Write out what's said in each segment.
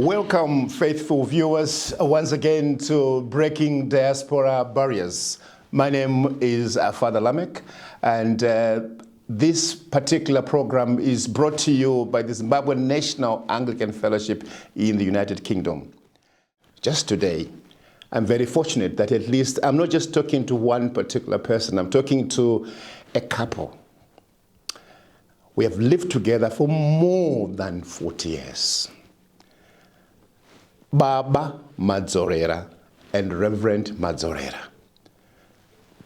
Welcome, faithful viewers, once again to Breaking Diaspora Barriers. My name is Father Lameck, and this particular program is brought to you by the Zimbabwe National Anglican Fellowship in the United Kingdom. Just today, I'm very fortunate that at least I'm not just talking to one particular person, I'm talking to a couple. We have lived together for more than 40 years. Baba Madzorera and Reverend Madzorera.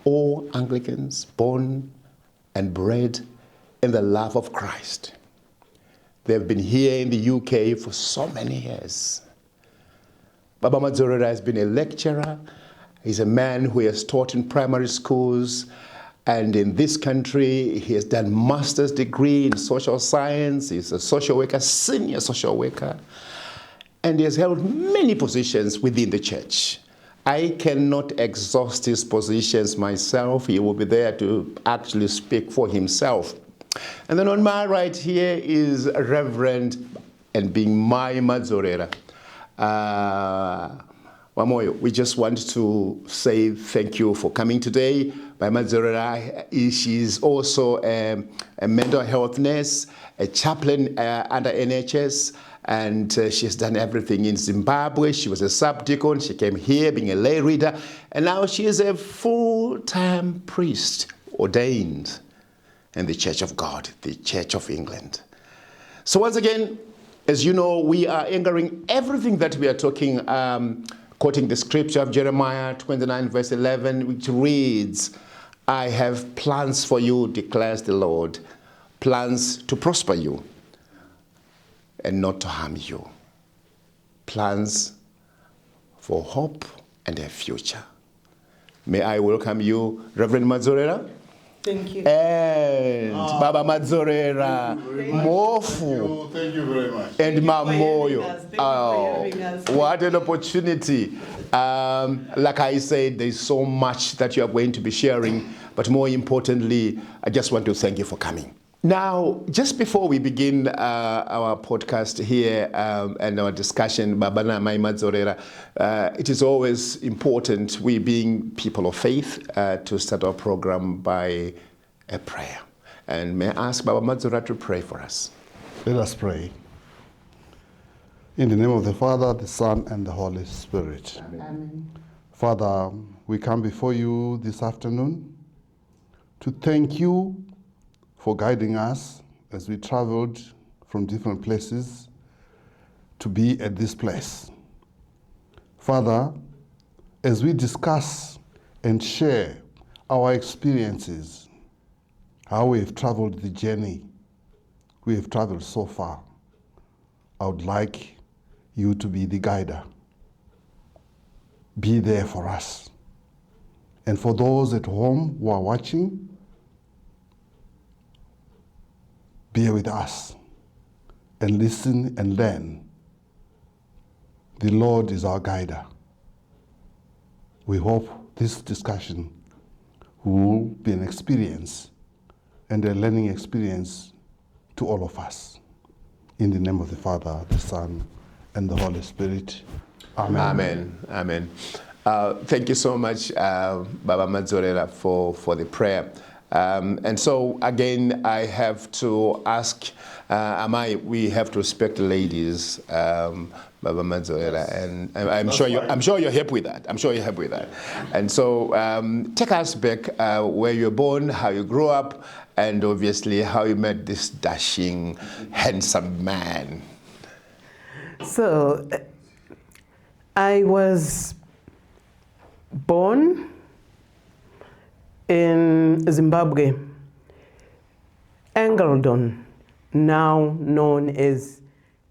All Anglicans born and bred in the love of Christ. They've been here in the UK for so many years. Baba Madzorera has been a lecturer. He's a man who has taught in primary schools, and in this country he has done master's degree in social science. He's a social worker, senior social worker, and he has held many positions within the church. I cannot exhaust his positions myself. He will be there to actually speak for himself. And then on my right here is Reverend, and being my Madzorera. Mamoyo, we just want to say thank you for coming today. My Madzorera, she's also a mental health nurse, a chaplain under NHS, and she has done everything in Zimbabwe. She was a subdeacon. She came here being a lay reader, and now she is a full-time priest, ordained in the Church of God, the Church of England. So once again, as you know, we are anchoring everything that we are talking, quoting the scripture of Jeremiah 29, verse 11, which reads, "I have plans for you, declares the Lord, plans to prosper you and not to harm you, plans for hope and a future." May I welcome you, Reverend Madzorera. Thank you. And Baba Madzorera, Mofu. Thank you very much. And Mamoyo. What an opportunity. Like I said, there's so much that you are going to be sharing, but more importantly, I just want to thank you for coming. Now, just before we begin our podcast here and our discussion, Baba Madzorera, it is always important, we being people of faith, to start our program by a prayer. And may I ask Baba Madzorera to pray for us? Let us pray. In the name of the Father, the Son, and the Holy Spirit. Amen. Father, we come before you this afternoon to thank you for guiding us as we traveled from different places to be at this place. Father, as we discuss and share our experiences, how we have traveled the journey we have traveled so far, I would like you to be the guider. Be there for us. And for those at home who are watching, be with us and listen and learn. The Lord is our guider. We hope this discussion will be an experience and a learning experience to all of us. In the name of the Father, the Son, and the Holy Spirit. Amen. Amen. Amen. Thank you so much, Baba Madzorera, for the prayer. And so again, I have to ask, we have to respect the ladies, Baba Madzorera, and I'm sure you're happy with that. I'm sure you're happy with that. And so take us back where you were born, how you grew up, and obviously how you met this dashing, handsome man. So, I was born in Zimbabwe, Angledon, now known as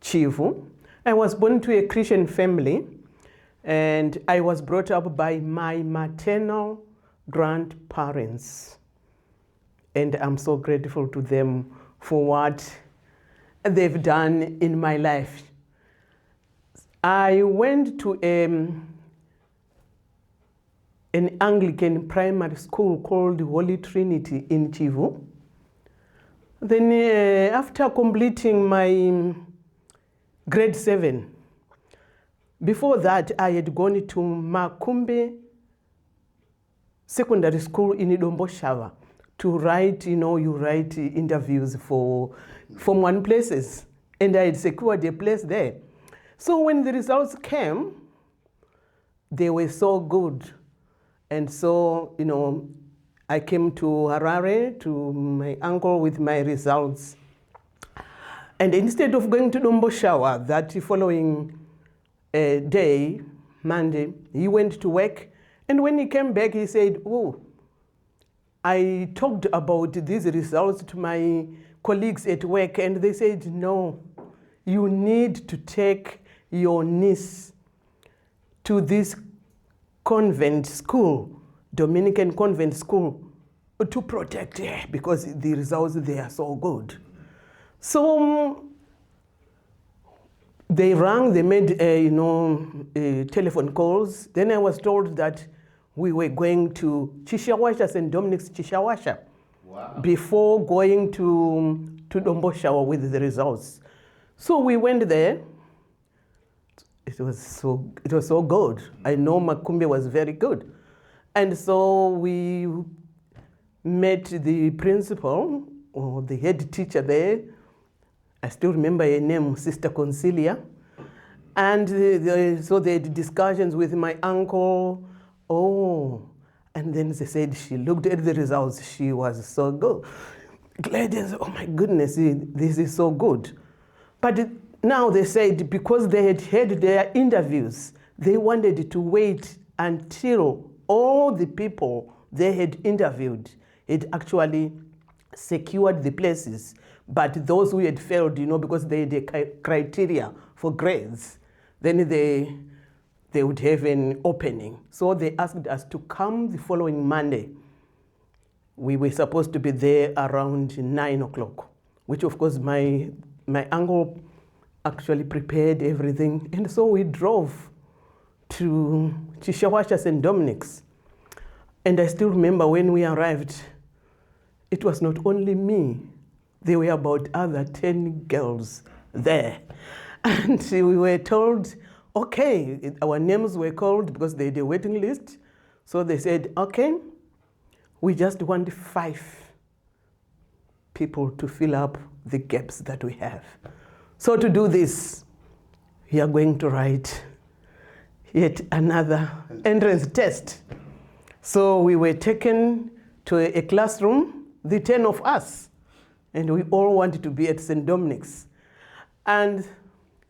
Chivu. I was born to a Christian family, and I was brought up by my maternal grandparents. And I'm so grateful to them for what they've done in my life. I went to an Anglican primary school called Holy Trinity in Chivu. Then after completing my grade 7, Before that, I had gone to Makumbe Secondary School in Idomboshawa to write, you write interviews for Form 1 places. And I had secured a place there. So when the results came, they were so good. And so, I came to Harare to my uncle with my results. And instead of going to Domboshawa that following day, Monday, he went to work. And when he came back, he said, oh, I talked about these results to my colleagues at work, and they said, no, you need to take your niece to this convent school, Dominican Convent school, to protect her because the results there are so good. So they rang, they made, telephone calls. Then I was told that we were going to Chishawasha, St. Dominic's Chishawasha, before going to Domboshawa with the results. So we went there. It was so good. I know Makumbe was very good. And so we met the principal, or the head teacher there. I still remember her name, Sister Concilia. And so they had discussions with my uncle. Oh, and then they said she looked at the results. She was so good. Gladys, oh my goodness, this is so good. But now they said because they had had their interviews, they wanted to wait until all the people they had interviewed had actually secured the places. But those who had failed, because they had a criteria for grades, then they would have an opening. So they asked us to come the following Monday. We were supposed to be there around 9 o'clock, which of course my uncle actually prepared everything. And so we drove to Chishawasha St. Dominic's. And I still remember when we arrived, it was not only me. There were about other 10 girls there. And we were told, okay, our names were called because they had a waiting list. So they said, okay, we just want 5 people to fill up the gaps that we have. So to do this, we are going to write yet another entrance test. So we were taken to a classroom, the 10 of us, and we all wanted to be at St. Dominic's. And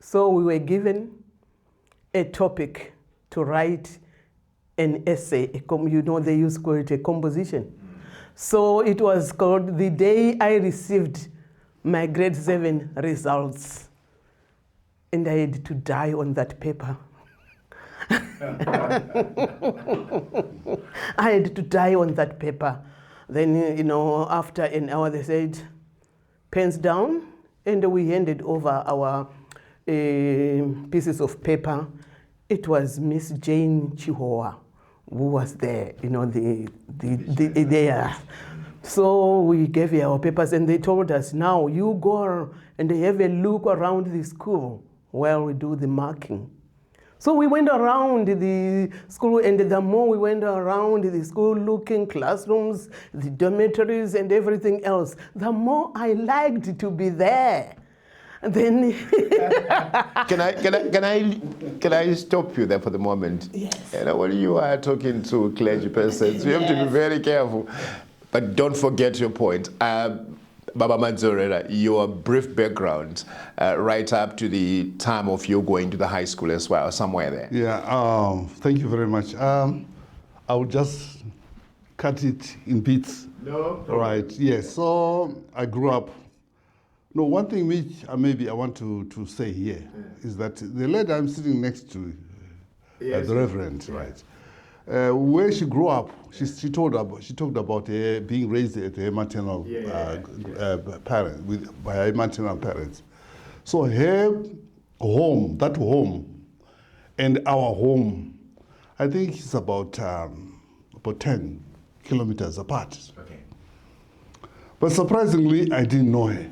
so we were given a topic to write an essay, they used to call it a composition. So it was called The Day I Received My Grade 7 Results. And I had to die on that paper. I had to die on that paper. Then, after an hour, they said, pens down, and we handed over our pieces of paper. It was Miss Jane Chihoa who was there, there. So we gave her our papers, and they told us, now you go and have a look around the school while we do the marking. So we went around the school, and the more we went around the school looking classrooms, the dormitories and everything else, the more I liked to be there. And then Can I stop you there for the moment? Yes. When you are talking to clergy persons, you have to be very careful. But don't forget your point. Baba Madzorera, your brief background, right up to the time of you going to the high school as well, somewhere there. Yeah, thank you very much. I will just cut it in bits. No. Right, yes. So I grew up. No, one thing which maybe I want to say here is that the lady I'm sitting next to, Yes. the Reverend, right? Where she grew up, she talked about being raised at her maternal by her maternal parents. So her home, that home, and our home, I think it's about 10 kilometers apart. Okay. But surprisingly, I didn't know her. Okay.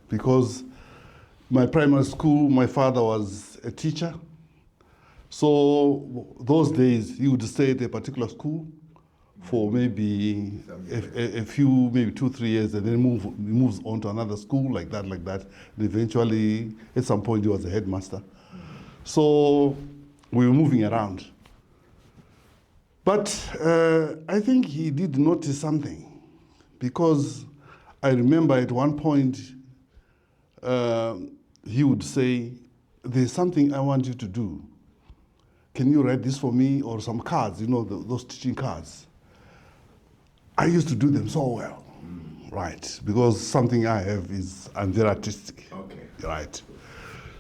Because my primary school, my father was a teacher. So those days, he would stay at a particular school for maybe a few, maybe 2-3 years, and then moves on to another school, like that. And eventually, at some point, he was a headmaster. So we were moving around. But I think he did notice something, because I remember at one point, he would say, "There's something I want you to do. Can you write this for me?" Or some cards, those teaching cards. I used to do them so well, right? Because something I have is, I'm very artistic, right?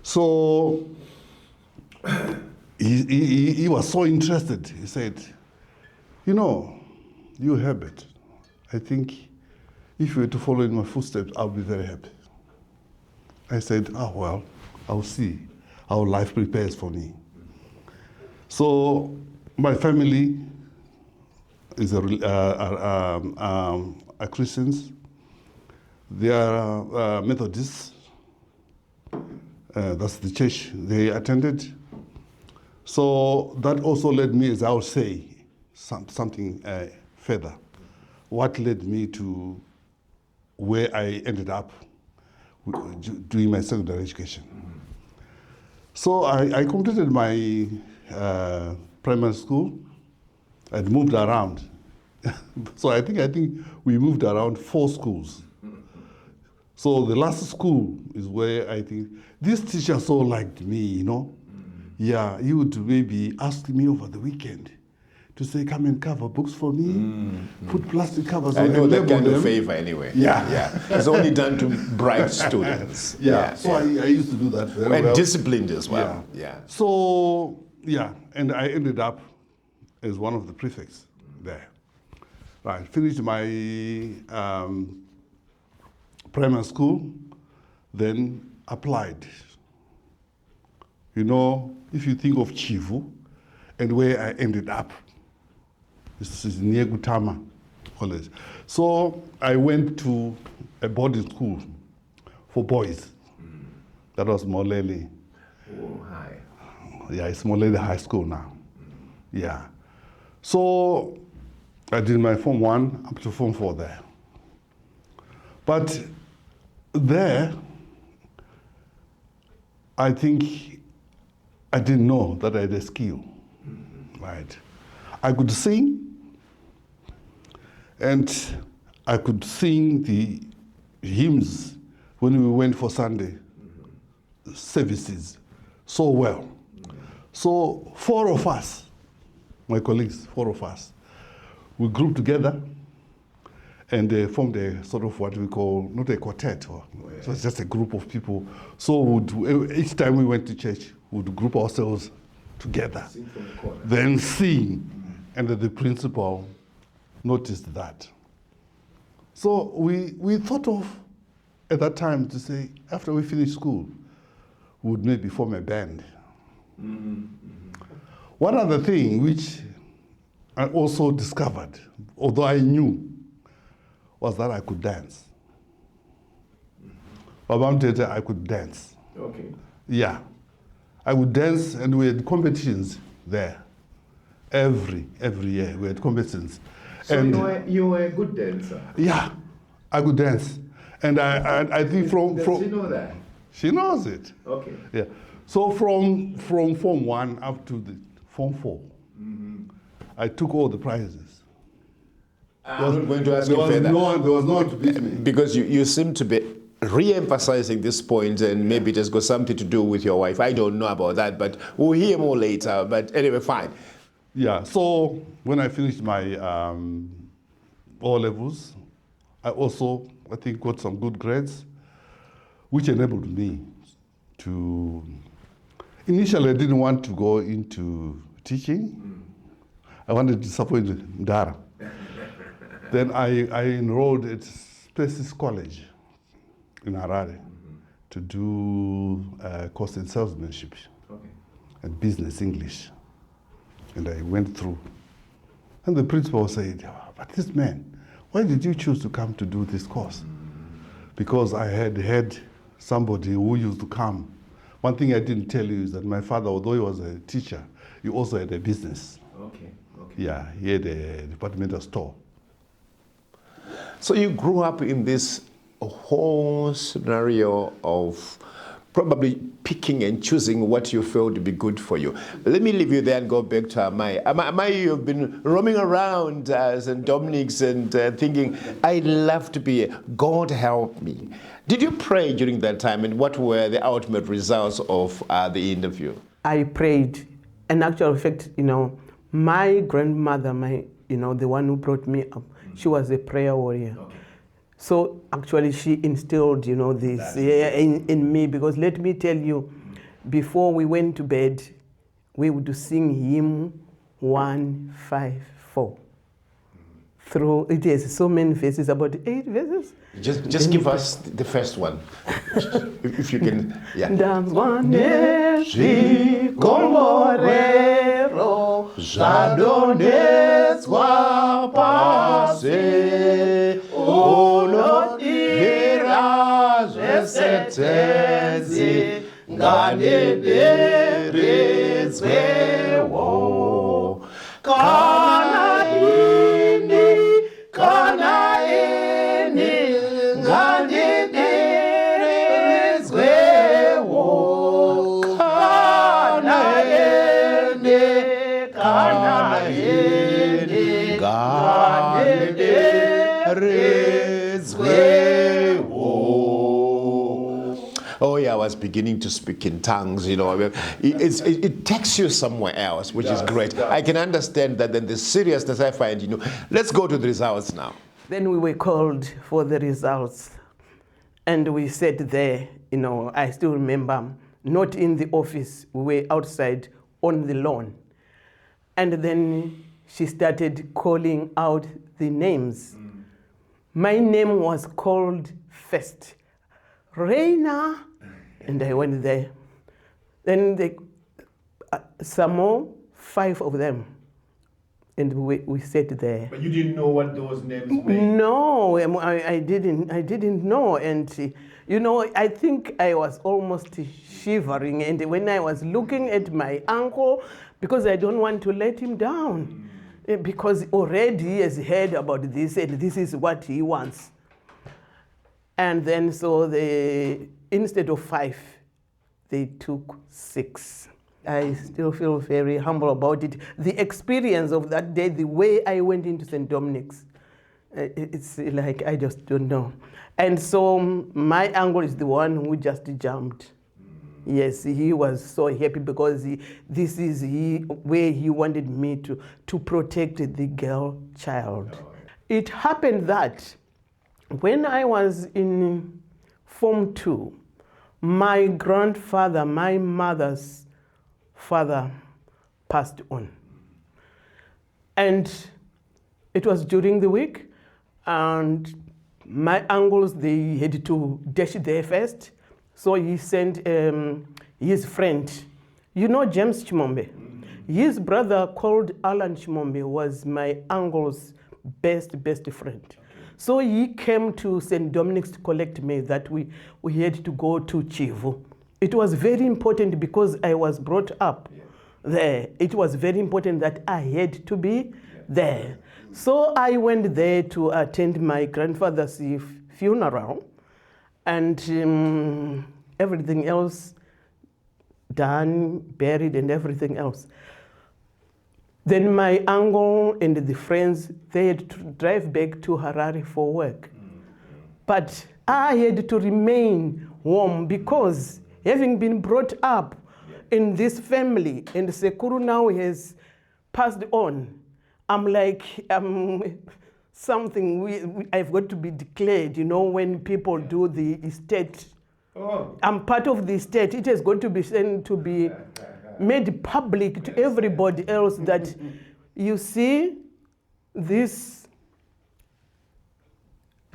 So he was so interested. He said, "You Herbert, I think if you were to follow in my footsteps, I'll be very happy." I said, "Oh, well, I'll see how life prepares for me." So my family is Christians. They are Methodists. That's the church they attended. So that also led me, as I would say, something further. What led me to where I ended up doing my secondary education. So I completed my primary school. I'd moved around. So I think we moved around 4 schools. So the last school is where I think this teacher so liked me, Yeah, he would maybe ask me over the weekend to say, "Come and cover books for me, put plastic covers on." I know that kind them. of favor anyway. Yeah. It's only done to bright students. So I used to do that very well. And disciplined as well. So, and I ended up as one of the prefects there. Right, finished my primary school, then applied. If you think of Chivu and where I ended up, this is near Gutama College. So I went to a boarding school for boys. That was Moleli. Oh, hi. Yeah, it's Moleli High School now. Yeah. So I did my Form 1 up to Form 4 there. But there, I think I didn't know that I had a skill, right? I could sing, and I could sing the hymns when we went for Sunday services so well. So 4 of us, my colleagues, 4 of us, we grouped together and formed a sort of what we call, not a quartet, so it's just a group of people. So each time we went to church, we'd group ourselves together, Sing from the corner. then sing, and the principal noticed that. So we thought of, at that time, to say, after we finish school, we would maybe form a band. One other thing which I also discovered, although I knew, was that I could dance. I could dance. Okay. Yeah. I would dance, and we had competitions there. Every year we had competitions. So and you were a good dancer. yeah, I could dance. And I think from Does she know that? she knows it. Okay. Yeah. So from Form 1 up to the Form 4, I took all the prizes. I'm not going to ask you There further. was no one to beat me. Because you seem to be re-emphasizing this point, and maybe it has got something to do with your wife. I don't know about that, but we'll hear more later. But anyway, fine. Yeah, so when I finished my O-levels, I also, I think, got some good grades, which enabled me to... Initially, I didn't want to go into teaching. I wanted to support Ndara. Then I enrolled at Spaces College in Harare to do a course in salesmanship and business English. And I went through. And the principal said, "But this man, why did you choose to come to do this course?" Because I had somebody who used to come One thing I didn't tell you is that my father, although he was a teacher, he also had a business. Okay. Yeah, he had a departmental store. So you grew up in this whole scenario of probably picking and choosing what you felt to be good for you. Let me leave you there and go back to Amai. Amai, you've been roaming around St. Dominic's and thinking, I'd love to be here. God help me. Did you pray during that time, and what were the ultimate results of the interview? I prayed. In actual fact, my grandmother, the one who brought me up, she was a prayer warrior. Okay. So actually she instilled, this in me, because let me tell you, before we went to bed, we would sing hymn 154. Through, it has so many verses, about 8 verses. Just give us the first one, if you can. Yeah. Oh yeah, I was beginning to speak in tongues, It takes you somewhere else, which is great. I can understand that. Then the seriousness I find, Let's go to the results now. Then we were called for the results, and we sat there, I still remember, not in the office, we were outside on the lawn. And then she started calling out the names. My name was called first, Reina, and I went there. Then some more, 5 of them, and we sat there. But you didn't know what those names meant? No, I didn't know, and I think I was almost shivering, and when I was looking at my uncle, because I don't want to let him down, because already he has heard about this, and this is what he wants. And then so instead of 5, they took 6. I still feel very humble about it. The experience of that day, the way I went into St. Dominic's, it's like I just don't know. And so my uncle is the one who just jumped. Yes, he was so happy because this is where he wanted me to protect the girl child. It happened that when I was in Form 2, my grandfather, my mother's father, passed on. And it was during the week, and my uncles, they had to dash there first. So he sent his friend, James Chimombe. His brother called Alan Chimombe was my uncle's best friend. So he came to St. Dominic's to collect me that we had to go to Chivu. It was very important because I was brought up there. It was very important that I had to be there. So I went there to attend my grandfather's funeral, and everything else done, buried, and everything else. Then my uncle and the friends, they had to drive back to Harare for work. But I had to remain home because having been brought up in this family, and Sekuru now has passed on, I'm like, something I've got to be declared, when people do the estate. Oh. I'm part of the estate. It has got to be sent to be made public to everybody else that you see this,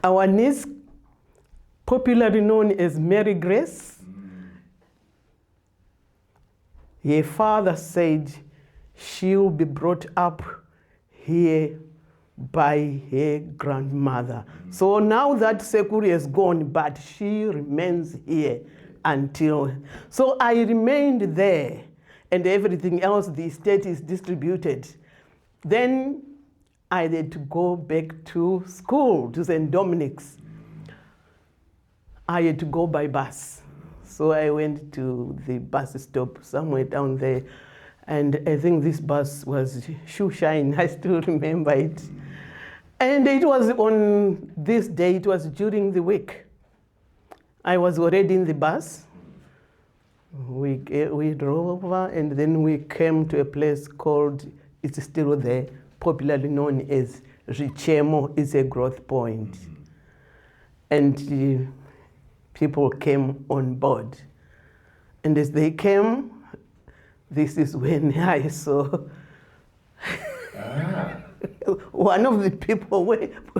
our niece, popularly known as Mary Grace. Her father said she will be brought up here by her grandmother. So now that Sekuri is gone, but she remains here until, so I remained there, and everything else, the estate is distributed. Then I had to go back to school, to St. Dominic's. I had to go by bus. So I went to the bus stop somewhere down there, and I think this bus was Shoe Shine, I still remember it. And it was on this day, it was during the week. I was already in the bus. We drove over, and then we came to a place called, it's still there, popularly known as Richemo. It's a growth point. And people came on board. And as they came, this is when I saw one of the people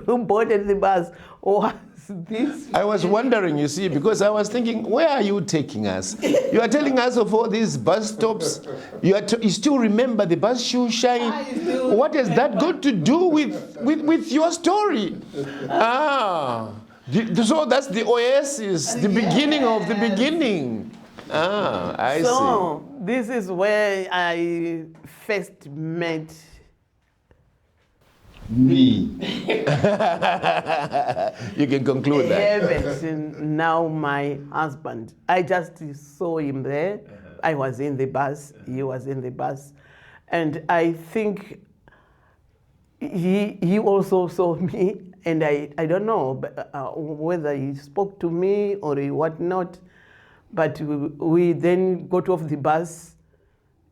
who boarded the bus was this. I was wondering, you see, because I was thinking, where are you taking us? You are telling us of all these bus stops. You still remember the bus Shoe Shine? What has that got to do with your story? So that's the oasis, the beginning of the beginning. I see. So this is where I first met me. You can conclude that. Herbert, now my husband. I just saw him there. I was in the bus, he was in the bus. And I think he also saw me, and I don't know whether he spoke to me or what not, but we then got off the bus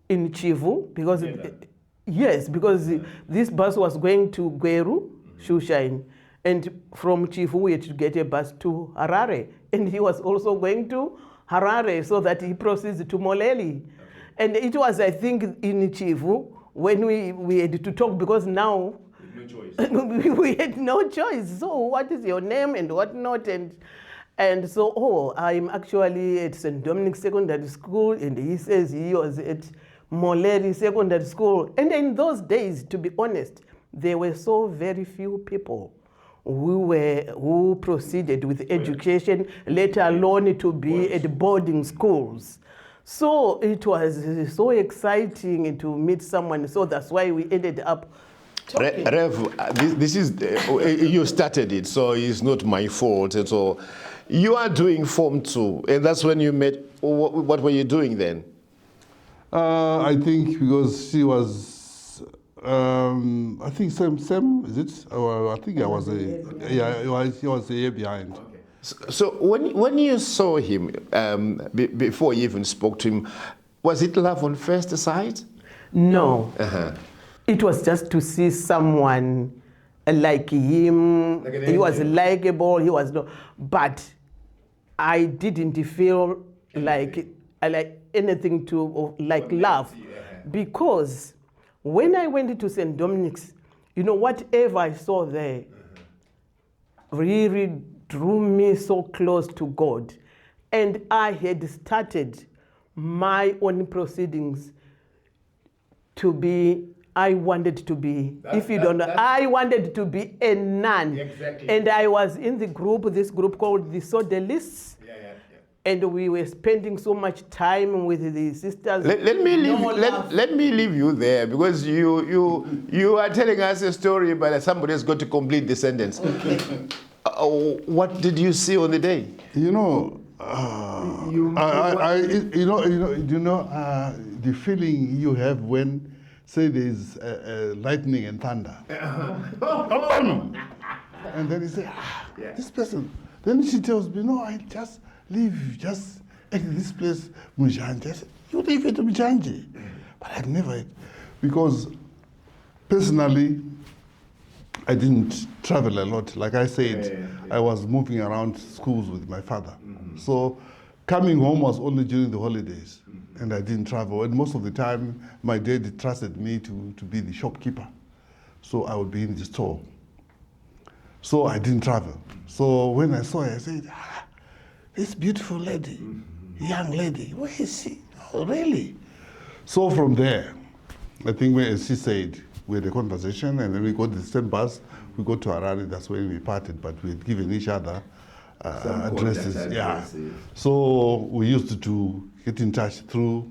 in Chivu, because yes, because this bus was going to Gweru, Shoe Shine, and from Chivu we had to get a bus to Harare, and he was also going to Harare, so that he proceeds to Moleli. Okay. And it was, I think, in Chivu when we had to talk, because now we had no choice. So what is your name and what not? And so, I'm actually at St. Dominic's Secondary School, and he says he was at Moleli Secondary School. And in those days, to be honest, there were so very few people who proceeded with education, let alone to be at boarding schools. So it was so exciting to meet someone. So that's why we ended up talking. Rev, this is, you started it, so it's not my fault. And so you are doing Form 2, and that's when you met. What were you doing then? I think because she was, I think same, is it? I think I was he was a year behind. Okay. So when you saw him, before you even spoke to him, was it love on first sight? No. It was just to see someone like him. Like he was likable. He was no, but I didn't feel like anything to like love, because when I went to St. Dominic's, whatever I saw there really drew me so close to God, and I had started my own proceedings to be. I wanted to be, I wanted to be a nun. Exactly. And I was in this group called the Sodalists. And we were spending so much time with the sisters. Let me leave you there, because you are telling us a story, but somebody has got to complete the sentence. Okay. What did you see on the day? The feeling you have when, say, there's lightning and thunder. And then he said, this person. Then she tells me, no, I just live just at this place, Mujanje. I said, you live at Mujanje? But I'd never, because personally, I didn't travel a lot. Like I said, I was moving around schools with my father. Mm-hmm. So coming home was only during the holidays. And I didn't travel. And most of the time, my dad trusted me to be the shopkeeper. So I would be in the store. So I didn't travel. So when I saw her, I said, this beautiful lady, young lady, where is she? Oh, really? So from there, I think as she said, we had a conversation, and then we got the same bus. We got to Harare, that's when we parted, but we had given each other addresses. Yeah. So we used to get in touch through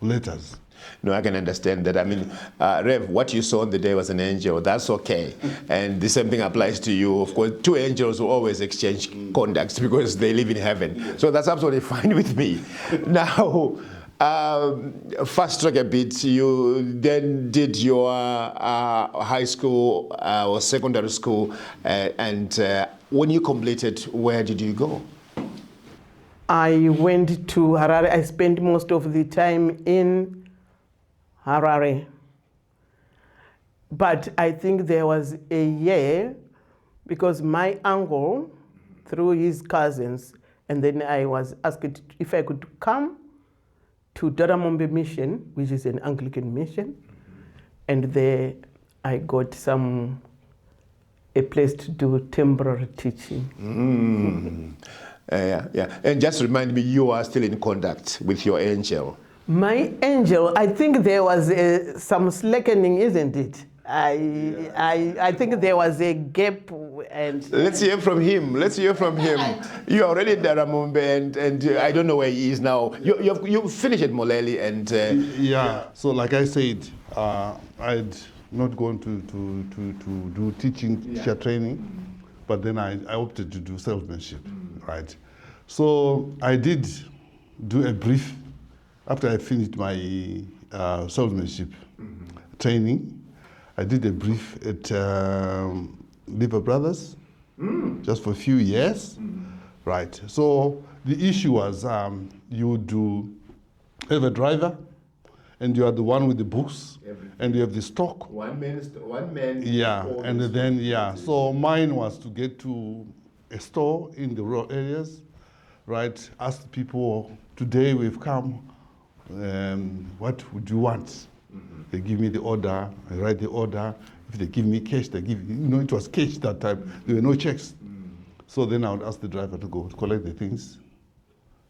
letters. No, I can understand that. I mean, Rev, what you saw on the day was an angel. That's okay. And the same thing applies to you. Of course, two angels will always exchange contacts because they live in heaven. So that's absolutely fine with me. Now, fast track a bit, you then did your high school or secondary school. And when you completed, where did you go? I went to Harare. I spent most of the time in Harare. But I think there was a year because my uncle, through his cousins, and then I was asked if I could come to Daramombe Mission, which is an Anglican mission, and there I got a place to do temporary teaching. Yeah. And just remind me, you are still in contact with your angel. My angel, I think there was some slackening, isn't it? I think there was a gap. And let's hear from him. You are already in Daramombe, and I don't know where he is now. You finished at Moleli, and yeah. So like I said, I'd not gone to do teacher training, but then I opted to do salesmanship, right? So I did do a brief after I finished my salesmanship training. I did a brief at Liver Brothers, just for a few years, right? So the issue was you do have a driver, and you are the one with the books, and you have the stock. One man. Yeah, and then so mine was to get to a store in the rural areas, right? Ask people, today we've come, what would you want? They give me the order, I write the order. If they give me cash, they give, it was cash that time. There were no checks. So then I would ask the driver to go collect the things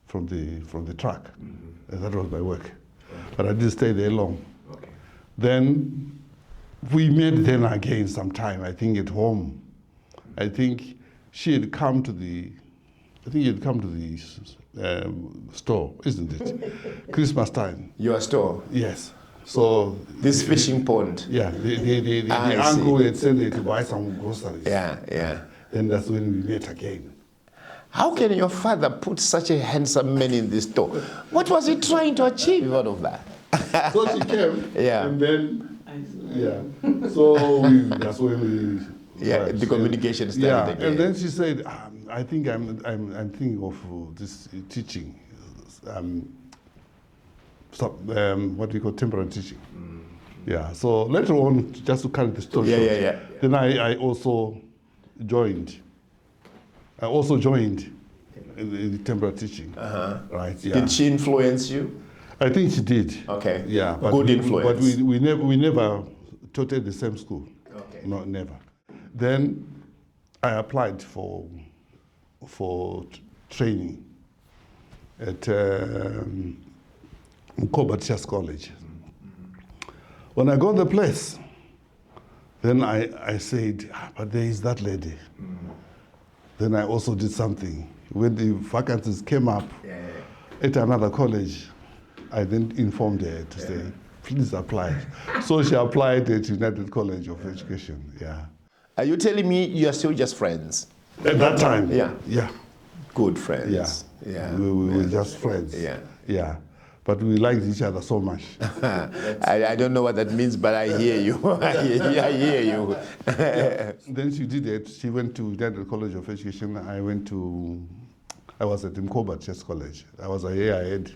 from the truck. And that was my work. But I didn't stay there long. Okay. Then we met then again sometime, I think at home. I think she had come to the store, isn't it? Christmas time. Your store? Yes. So this fishing pond. Yeah, the uncle had sent her to buy some groceries. Yeah. And that's when we met again. How can your father put such a handsome man in this store? What was he trying to achieve out of that? So she came. Yeah. And then So that's when we. The communication started again. And then she said, I think I'm thinking of this teaching. What we call temporary teaching. Yeah, so later on, just to carry the story short, then I also joined. In the temporary teaching. Right. Yeah. Did she influence you? I think she did. Okay. Yeah. But good influence. But we never taught at the same school. Okay. No, never. Then I applied for training at Mkoba College. When I got the place, then I said, but there is that lady. Then I also did something. When the vacancies came up at another college, I then informed her to say, please apply. So she applied at United College of Education. Yeah. Are you telling me you are still just friends? At that time? Yeah. Yeah. Good friends. Yeah. We were just friends. Yeah. But we liked each other so much. I don't know what that means, but I hear you. I hear you. Then she did it. She went to United College of Education. I was at Mkoba Church College. I was a year ahead.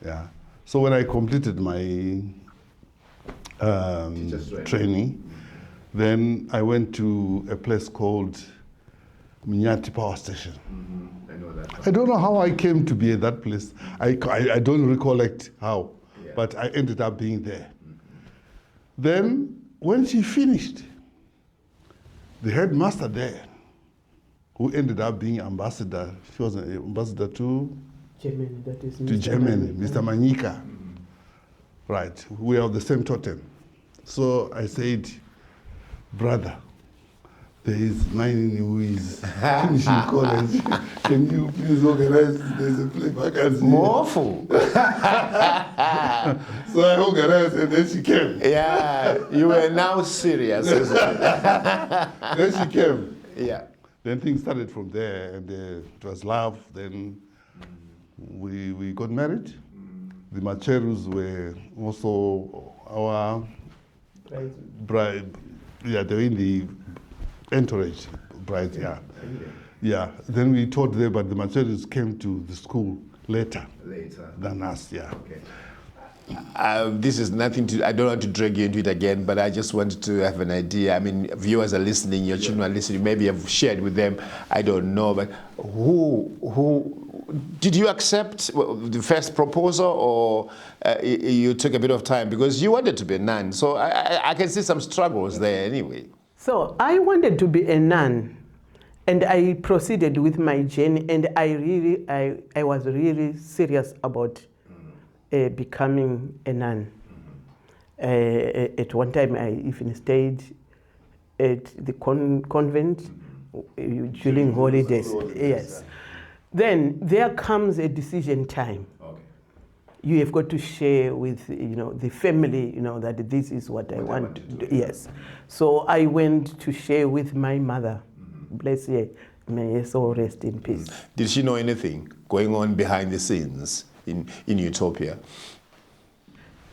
Yeah. So when I completed my training, then I went to a place called Minyati Power Station. I know that. I don't know how I came to be at that place. I don't recollect how, but I ended up being there. Then when she finished, the headmaster there, who ended up being ambassador, she was an ambassador to Germany, that is Germany, Mr. Manyika. Right, we are of the same totem. So I said, brother, there is mine who is finishing college. Can you please organize? There's a play vacancy. Morphle. So I organized, and then she came. Yeah, you were now serious. Then she came. Yeah. Then things started from there, and it was love. Then we got married. The Macherus were also our bride. Yeah, they were in the entourage bride. Yeah, yeah. Then we taught there, but the Macherus came to the school later than us. Yeah. Okay. This is nothing to, I don't want to drag you into it again, but I just wanted to have an idea. I mean, viewers are listening, your children are listening, maybe you've shared with them, I don't know, but who did you accept the first proposal, or you took a bit of time? Because you wanted to be a nun, so I can see some struggles there anyway. So I wanted to be a nun, and I proceeded with my journey, and I was really serious about becoming a nun. At one time, I even stayed at the convent during holidays. Yes. Then there comes a decision time. Okay. You have got to share with the family that this is what I want to do. Yes. So I went to share with my mother. Bless her. May her soul rest in peace. Did she know anything going on behind the scenes in Utopia?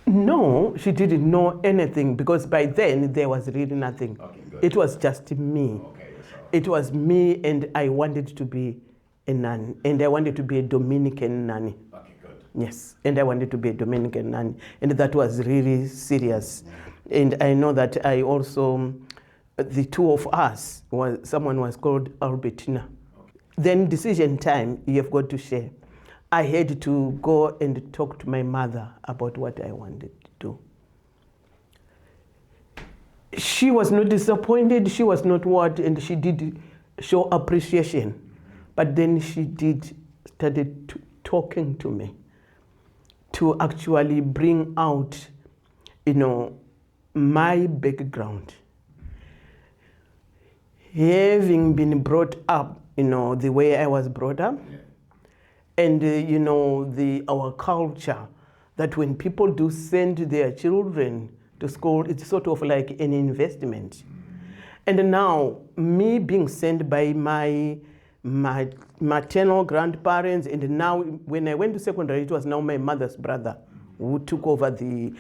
No, she didn't know anything, because by then there was really nothing. Okay, it was just me. Okay, it was me, and I wanted to be a nun, and I wanted to be a Dominican nun. Okay, good. Yes, and I wanted to be a Dominican nun, and that was really serious. And I know that I also, the two of us, someone was called Albertina. Okay. Then decision time, you have got to share. I had to go and talk to my mother about what I wanted to do. She was not disappointed, she was not what, and she did show appreciation. But then she started talking to me to actually bring out, my background. Having been brought up, the way I was brought up, and our culture, that when people do send their children to school, it's sort of like an investment. And now, me being sent by my maternal grandparents, and now when I went to secondary, it was now my mother's brother who took over he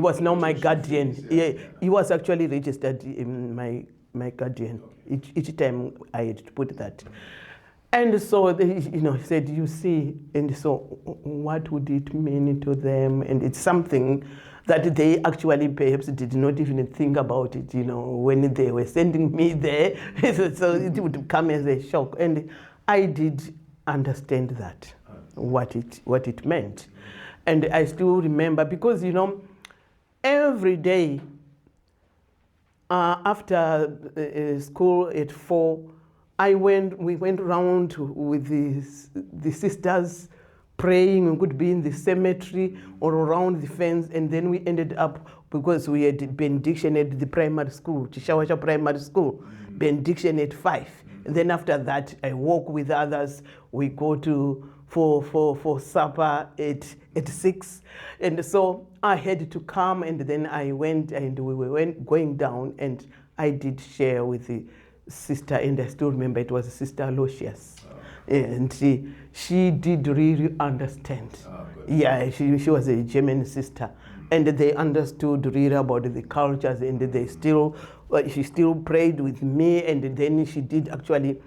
was now my guardian. Yeah, he was actually registered in my guardian. Each time I had to put that. And so they, said, you see, and so what would it mean to them? And it's something that they actually perhaps did not even think about it, when they were sending me there. So it would come as a shock. And I did understand that, what it meant. And I still remember, because, every day after school at 4, we went around with the sisters praying. We could be in the cemetery or around the fence, and then we ended up, because we had benediction at the primary school, Chishawasha Primary School, benediction at 5. And then after that, I walk with others. We go for supper at 6. And so I had to come, and then I went, and we were going down, and I did share with the sister, and I still remember it was Sister Aloysius. And she did really understand. Yeah, she was a German sister, and they understood really about the cultures, and she still prayed with me, and then she did actually,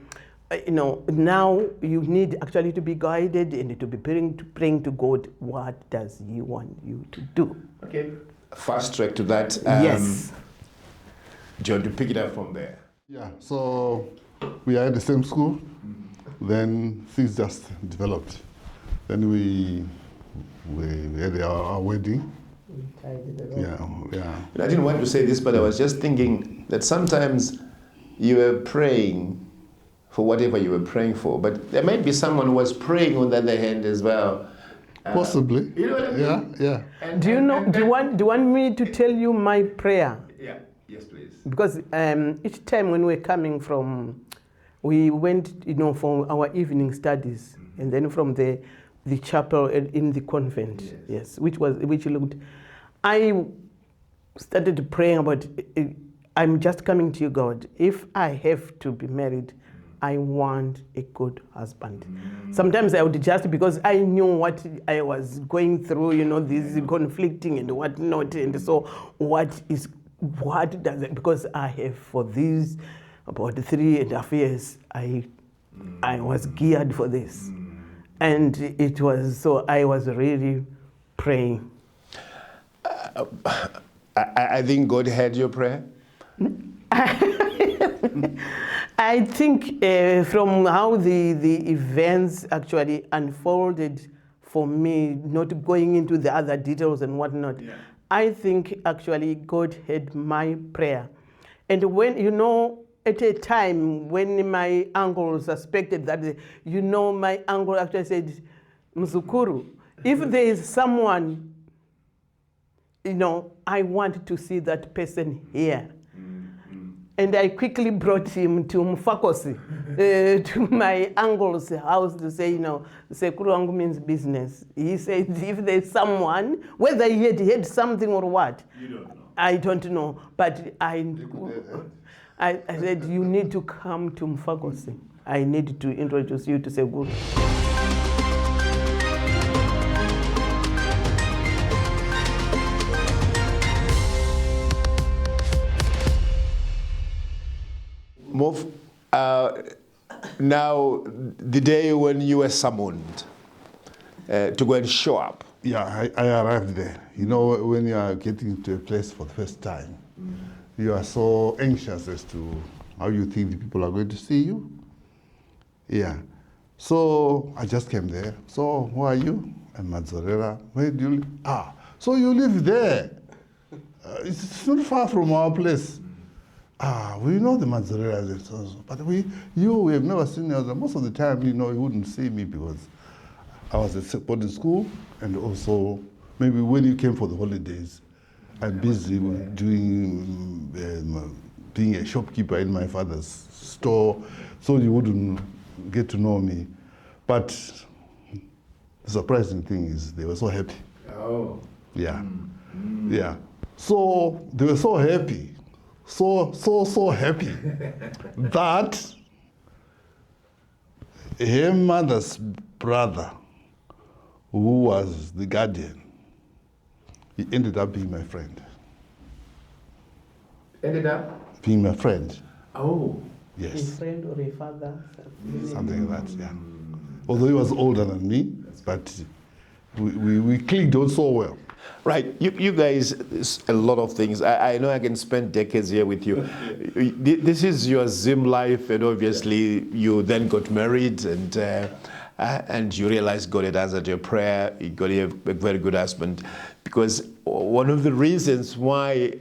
now you need actually to be guided and to be praying to God, what does He want you to do? Okay. Fast track to that. Yes. John, to pick it up from there. Yeah, so we are at the same school. Then things just developed. Then we had our wedding. Yeah. I didn't want to say this, but I was just thinking that sometimes you were praying for whatever you were praying for, but there might be someone who was praying on the other hand as well. Possibly. You know what I mean? Yeah. Do you want me to tell you my prayer? Yeah. Yes, please. Because each time when we're coming from, we went, for our evening studies, and then from the chapel in the convent, yes, which looked. I started praying about. I'm just coming to you, God. If I have to be married, I want a good husband. Sometimes I would just, because I knew what I was going through, this conflicting and whatnot, and so what does it, because I have for these about 3.5 years, I was geared for this. And it was, so I was really praying. I think God heard your prayer. I think from how the events actually unfolded for me, not going into the other details and whatnot, I think actually God heard my prayer. And when, at a time when my uncle suspected that, my uncle actually said, Mzukuru, if there is someone, I want to see that person here. And I quickly brought him to Mfakosi, to my uncle's house to say, Sekuru wangu means business. He said, if there's someone, whether he had heard something or what, you don't know. I don't know. But I said, you need to come to Mfakosi. I need to introduce you to Sekuru. Move. Now, the day when you were summoned to go and show up. Yeah, I arrived there. When you are getting to a place for the first time, you are so anxious as to how you think the people are going to see you. Yeah. So I just came there. So who are you? I'm Madzorera. Where do you live? So you live there. It's not far from our place. We know the Madzorera, but we have never seen each other. Most of the time, you wouldn't see me because I was at boarding school, and also maybe when you came for the holidays, I'm busy doing being a shopkeeper in my father's store, so you wouldn't get to know me. But the surprising thing is they were so happy. Oh. Yeah. Yeah. So they were so happy. So happy that her mother's brother, who was the guardian, he ended up being my friend. Ended up? Being my friend. Oh. Yes. A friend or a father? Something like that, yeah. Although he was older than me, but we clicked on so well. Right, you guys, a lot of things. I know I can spend decades here with you. This is your Zim life, and obviously you then got married, and you realized God had answered your prayer. You got a very good husband, because one of the reasons why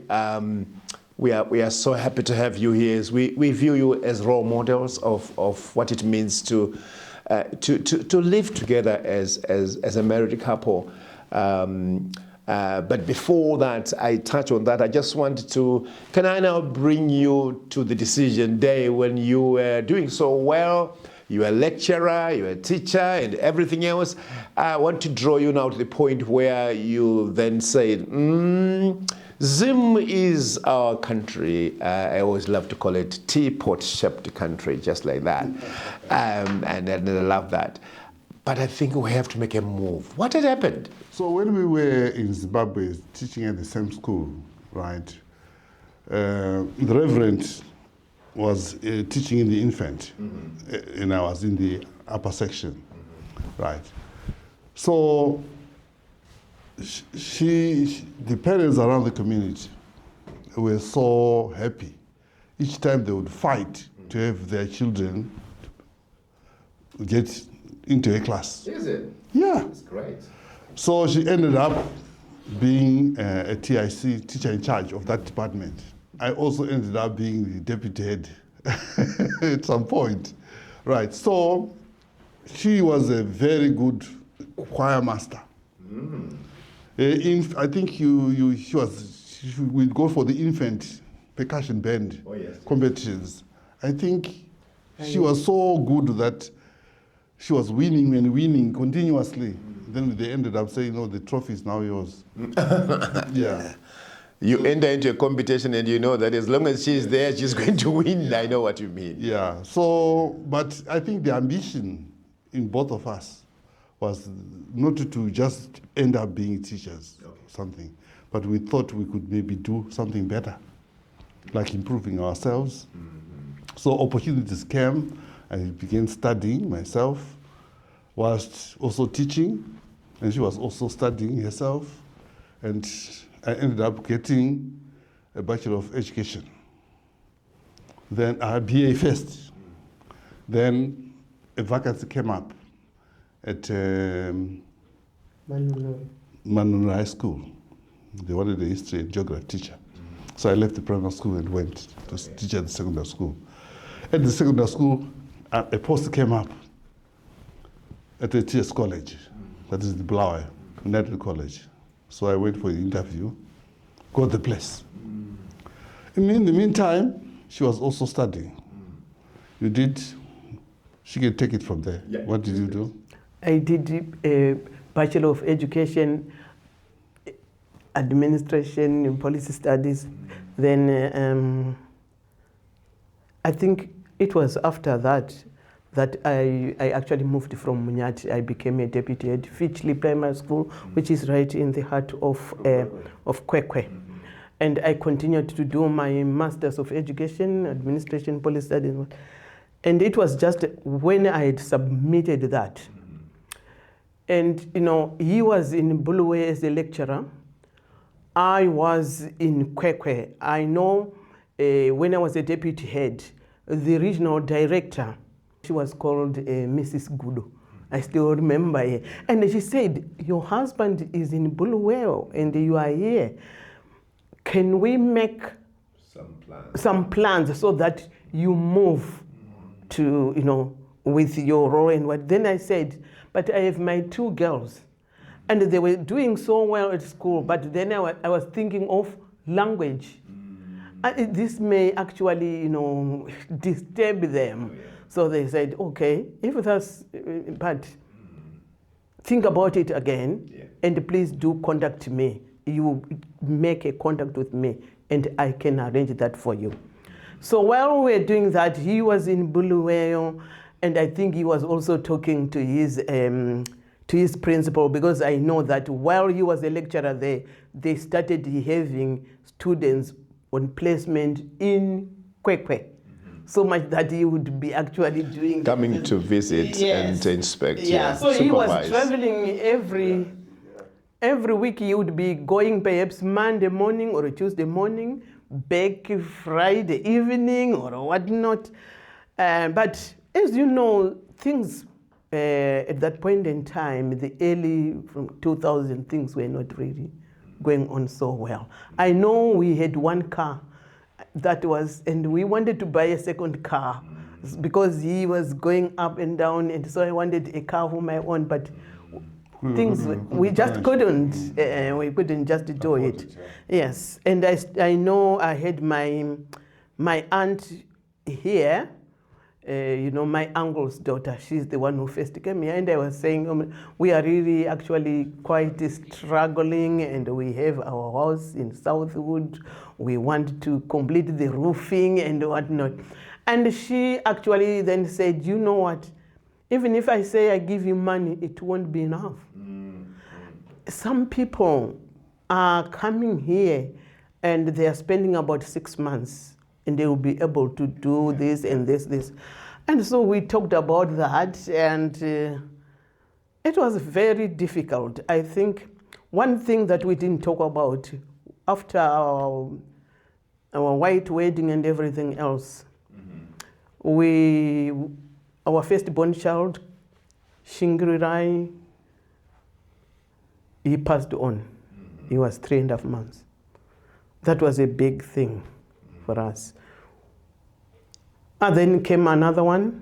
we are so happy to have you here is we view you as role models of what it means to live together as a married couple. But before that, I touch on that. I just wanted to, can I now bring you to the decision day when you were doing so well? You're a lecturer, you're a teacher, and everything else. I want to draw you now to the point where you then said, Zim is our country. I always love to call it teapot-shaped country, just like that. And I love that. But I think we have to make a move. What had happened? So when we were in Zimbabwe teaching at the same school, right, the Reverend was teaching in the infant, and I was in the upper section, right. So the parents around the community were so happy. Each time they would fight to have their children get into a class. Is it? Yeah. That's great. So she ended up being a TIC, teacher in charge of that department. I also ended up being the deputy head at some point. Right, so she was a very good choir master. I think we'd go for the infant percussion band Oh, yes. competitions. I think she was so good that she was winning and winning continuously. Then they ended up saying, "No, the trophy is now yours." Yeah. You enter into a competition and you know that as long as she's there, she's going to win. I know what you mean. Yeah. So, but I think the ambition in both of us was not to just end up being teachers or something, but we thought we could maybe do something better, like improving ourselves. So opportunities came. I began studying myself, whilst also teaching, and she was also studying herself, and I ended up getting a Bachelor of Education. Then I had BA first. Then a vacancy came up at Manunur High School. They wanted a history and geography teacher. So I left the primary school and went to teach at the secondary school. At the secondary school, a post came up at the TS College, that is the Blaue, United College. So I went for the interview, got the place. In the meantime, she was also studying. You did, she can take it from there. Yeah. What did you do? I did a Bachelor of Education, Administration and Policy Studies. Then I think it was after that I actually moved from Munyati. I became a deputy head, Fitchley Primary School, which is right in the heart of Kwekwe. And I continued to do my Masters of Education, Administration, Policy Studies. And it was just when I had submitted that. And, you know, he was in Bulawayo as a lecturer. I was in Kwekwe. I know when I was a deputy head, the regional director, she was called Mrs. Gudo. I still remember her. And she said, "Your husband is in Bulawayo and you are here. Can we make some plans so that you move to, you know, with your role and what?" Then I said, "But I have my two girls and they were doing so well at school, but then I was thinking of language. This may actually, you know, disturb them." Oh, yeah. So they said, "Okay, if that's, but think about it again, yeah, and please do contact me. You make a contact with me and I can arrange that for you." So while we were doing that, he was in Bulawayo, and I think he was also talking to his principal, because I know that while he was a lecturer there, they started having students on placement in Kwekwe. So much that he would be actually doing... Coming to visit, yes, and inspect. Yeah, so supervise. He was traveling every week. He would be going perhaps Monday morning or a Tuesday morning, back Friday evening or whatnot. But as you know, things at that point in time, the early from 2000, things were not really going on so well. I know we had one car that was, and we wanted to buy a second car because he was going up and down, and so I wanted a car of my own, but things we just couldn't. We couldn't just do it. Yes, and I know I had my aunt here. You know, my uncle's daughter, she's the one who first came here, and I was saying, we are really actually quite struggling, and we have our house in Southwood. We want to complete the roofing and whatnot. And she actually then said, "You know what? Even if I say I give you money, it won't be enough. Some people are coming here and they are spending about 6 months. And they will be able to do this and this. And so we talked about that, and it was very difficult. I think one thing that we didn't talk about, after our white wedding and everything else, our firstborn child, Shingrirai, he passed on. He was 3.5 months. That was a big thing for us. And then came another one,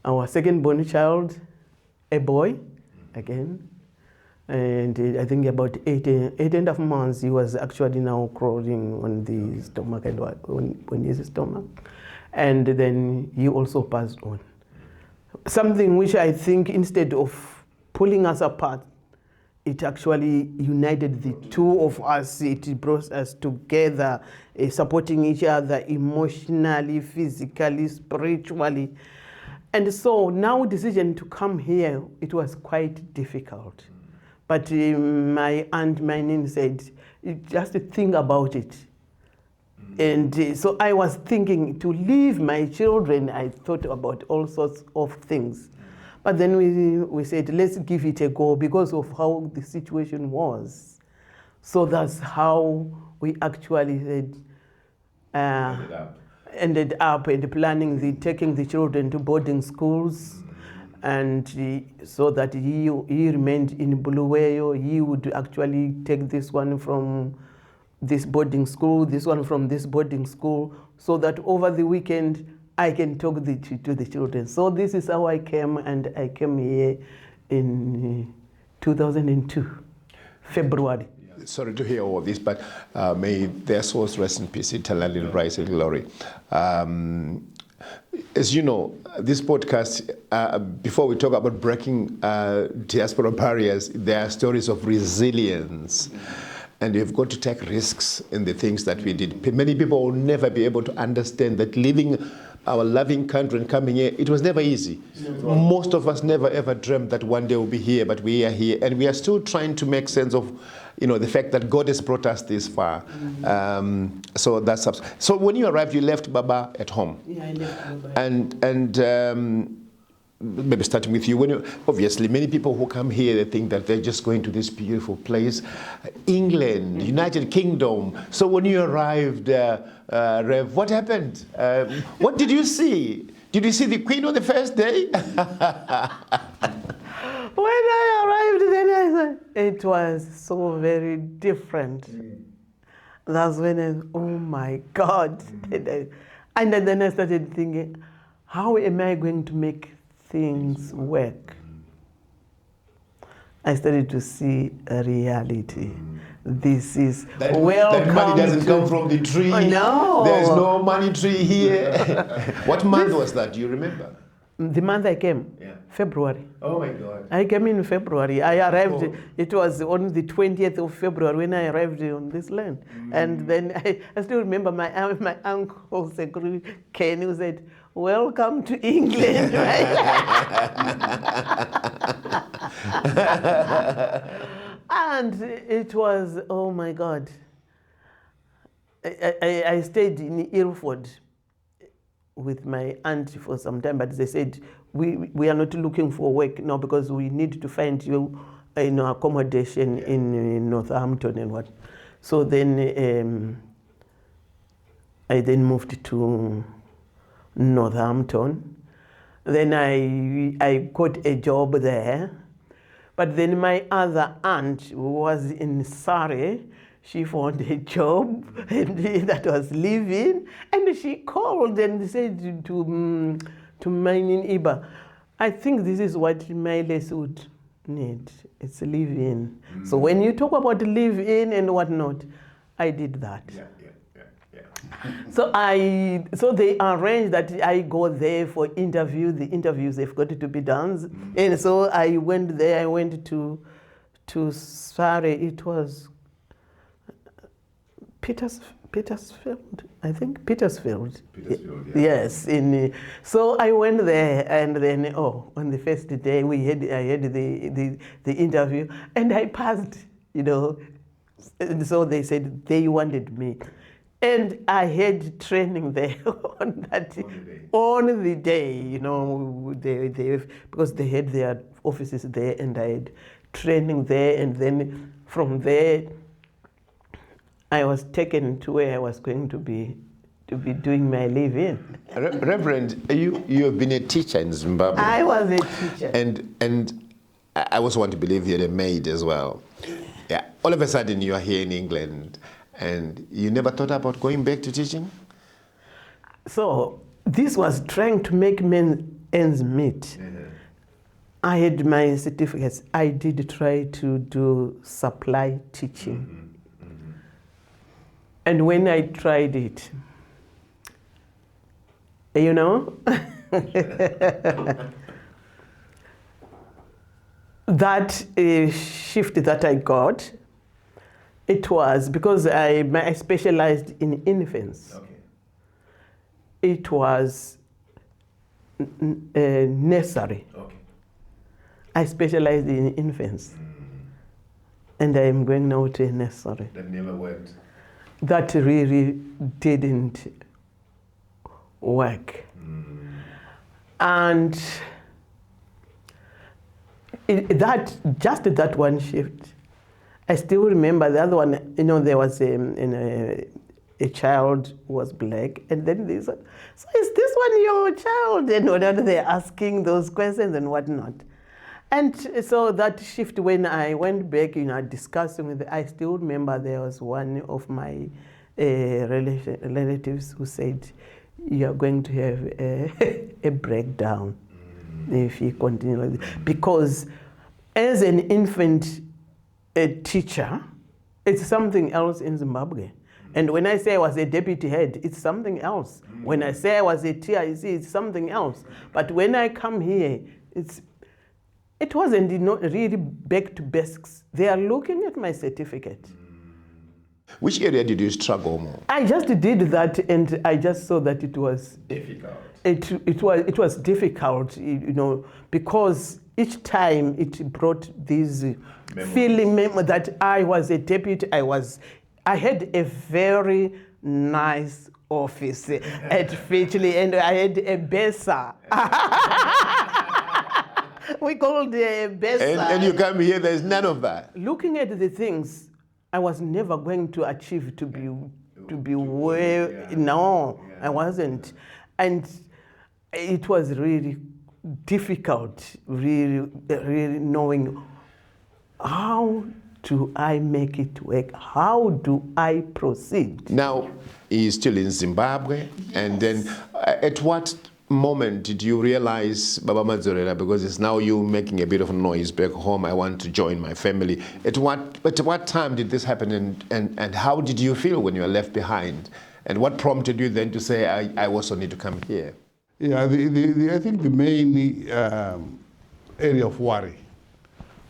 our second born child, a boy, again. And I think about 8.5 months, he was actually now crawling on the stomach and on his stomach. And then he also passed on. Something which I think, instead of pulling us apart, it actually united the two of us. It brought us together, supporting each other emotionally, physically, spiritually. And so now decision to come here, it was quite difficult. But my aunt, my name said, just think about it. And so I was thinking to leave my children. I thought about all sorts of things. But then we said, let's give it a go because of how the situation was. So that's how we actually said, ended up and planning taking the children to boarding schools. And so that he remained in Bulawayo. He would actually take this one from this boarding school, this one from this boarding school, so that over the weekend I can talk to the children. So this is how I came, and I came here in 2002, February. Sorry to hear all this, but may their souls rest in peace, eternally rise in glory. As you know, this podcast, before we talk about breaking diaspora barriers, there are stories of resilience. And you've got to take risks in the things that we did. Many people will never be able to understand that leaving our loving country and coming here, it was never easy. No. Most of us never ever dreamt that one day we'll be here, but we are here. And we are still trying to make sense of, the fact that God has brought us this far. So that's so when you arrived, you left Baba at home. Yeah, I left Baba. And maybe starting with you, obviously many people who come here, they think that they're just going to this beautiful place, England, United Kingdom. So when you arrived, Rev, what happened? What did you see? Did you see the Queen on the first day? When I arrived, then I said, it was so very different. That's when I, oh my God. And then I started thinking, how am I going to make things work? I started to see a reality. This is that money doesn't come from the tree. Oh, no. There's no money tree here. What month was that? Do you remember? The month I came, February. Oh my God. I came in February. I arrived, it was on the 20th of February when I arrived on this land. And then I still remember my uncle, Ken, who said, welcome to England, right? And it was, oh my God. I stayed in Ilford with my aunt for some time, but they said, we are not looking for work now because we need to find you accommodation in Northampton and what. So then I then moved to Northampton. Then I got a job there. But then my other aunt, who was in Surrey, she found a job and that was living, and she called and said to mine in Iba, I think this is what my less would need. It's live-in. So when you talk about live-in and whatnot, I did that. So they arranged that I go there for interview. The interviews have got to be done, and so I went there. I went to Surrey. It was Petersfield, I think Petersfield. Yes. So I went there, and then on the first day I had the interview, and I passed. And so they said they wanted me. And I had training there on the day, because they had their offices there, and I had training there, and then from there I was taken to where I was going to be doing my live-in. Reverend, you have been a teacher in Zimbabwe. I was a teacher. And I also want to believe you're a maid as well. Yeah. All of a sudden you are here in England. And you never thought about going back to teaching? So this was trying to make ends meet. I had my certificates. I did try to do supply teaching. And when I tried it, you know, that shift that I got, it was because I specialized in infants. Okay. It was nursery. Okay. I specialized in infants. And I am going now to a nursery. That never worked. That really didn't work. And that one shift, I still remember the other one, you know, there was a child who was black, and then they said, so is this one your child? And whatever, they're asking those questions and whatnot. And so that shift, when I went back, you know, discussing with, I still remember there was one of my relatives who said, you are going to have a breakdown if you continue like this. Because as an infant teacher, it's something else in Zimbabwe. And when I say I was a deputy head, it's something else. When I say I was a TIC, it's something else. But when I come here, it wasn't really back to basics. They are looking at my certificate. Which area did you struggle more? I just did that, and I just saw that it was Difficult. It was difficult, you know, because each time it brought this feeling that I was a deputy. I had a very nice office at Fitchley, and I had a BESA. We called it a BESA. And you come here, there's none of that. Looking at the things, I was never going to achieve to be where, no, I wasn't. And it was really difficult, really knowing how do I make it work? How do I proceed? Now, he's still in Zimbabwe, and then at what moment did you realize, Baba Madzorera, because it's now you making a bit of noise back home, I want to join my family. At what time did this happen, and how did you feel when you were left behind? And what prompted you then to say, I also need to come here? Yeah, I think the main area of worry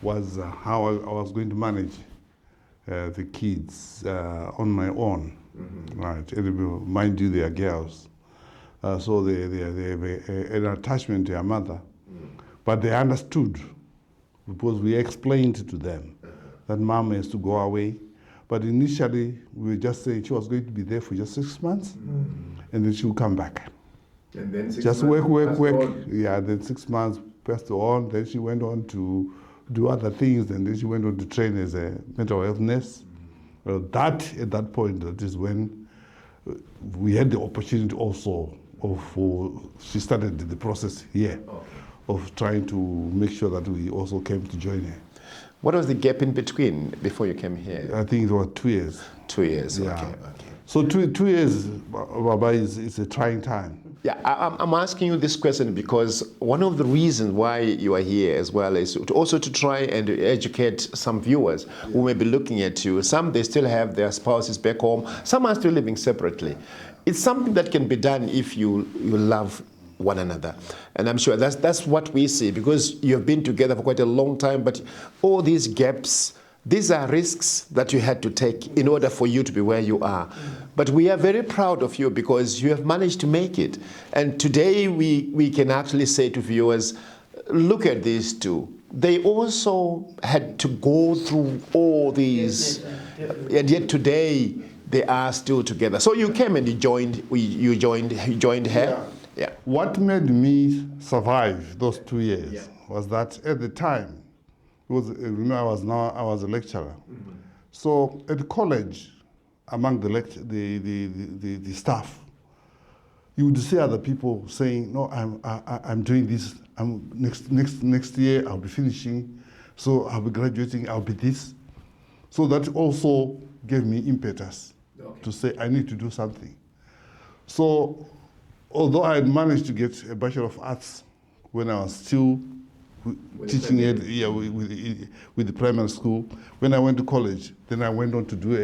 was how I was going to manage the kids on my own. Right, and mind you, they are girls. So they have an attachment to their mother. But they understood, because we explained to them that mom has to go away. But initially, we were just saying she was going to be there for just 6 months, and then she would come back. And then just work. Yeah, then 6 months passed on. Then she went on to do other things, and then she went on to train as a mental health nurse. Well, at that point, that is when we had the opportunity also she started the process here of trying to make sure that we also came to join her. What was the gap in between before you came here? I think it was 2 years. 2 years, Yeah. okay. So 2 years, Baba, is a trying time. Yeah, I'm asking you this question because one of the reasons why you are here as well is also to try and educate some viewers who may be looking at you. Some, they still have their spouses back home. Some are still living separately. It's something that can be done if you love one another. And I'm sure that's what we see, because you have been together for quite a long time, but all these gaps, these are risks that you had to take in order for you to be where you are. But we are very proud of you because you have managed to make it. And today we can actually say to viewers, look at these two. They also had to go through all these, and yet today they are still together. So you came and you joined her. Yeah. What made me survive those 2 years was that at the time, I was a lecturer. So at the among the staff, you would see other people saying, "No, I'm doing this. Next year I'll be finishing, so I'll be graduating. I'll be this." So that also gave me impetus to say I need to do something. So although I had managed to get a Bachelor of Arts when I was still teaching it with the primary school. When I went to college, then I went on to do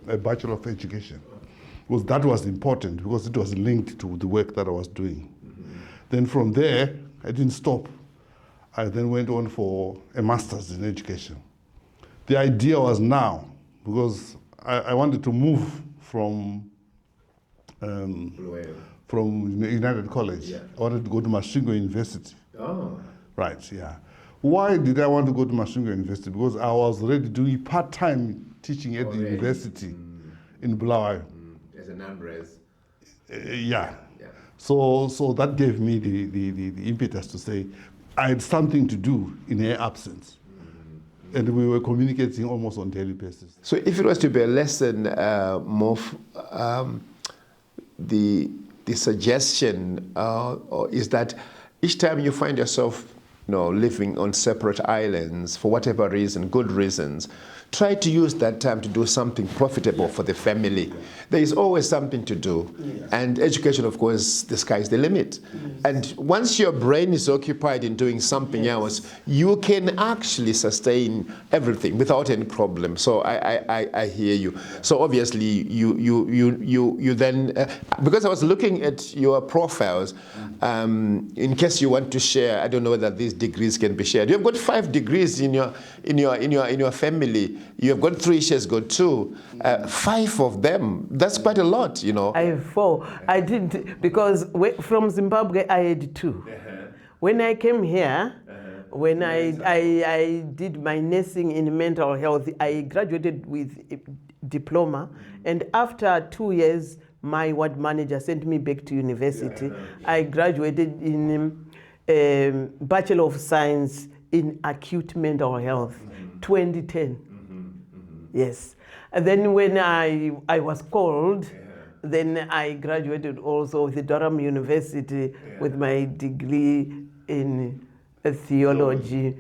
a Bachelor of Education. Because that was important, because it was linked to the work that I was doing. Then from there, I didn't stop. I then went on for a Master's in Education. The idea was now, because I wanted to move from United College. Yeah. I wanted to go to Masvingo University. Oh. Right, yeah. Why did I want to go to Masvingo University? Because I was already doing part-time teaching at the university in Bulawayo. As a non-res. Yeah. So that gave me the impetus to say I had something to do in her absence. And we were communicating almost on a daily basis. So if it was to be a lesson, the suggestion is that each time you find yourself living on separate islands for whatever reason, good reasons, try to use that time to do something profitable for the family. There is always something to do. Yes. And education, of course, the sky's the limit. Yes. And once your brain is occupied in doing something else, you can actually sustain everything without any problem. So I hear you. So obviously you then, because I was looking at your profiles, in case you want to share, I don't know whether these degrees can be shared. You've got 5 degrees in your family. You have got 3, she has got 2. 5 of them, that's quite a lot, I have 4. I did, because from Zimbabwe I had 2. When I came here, when I did my nursing in mental health, I graduated with a diploma, and after 2 years, my ward manager sent me back to university. I graduated in Bachelor of Science in Acute Mental Health, 2010. Yes. And then when I was called, then I graduated also with the Durham University with my degree in theology,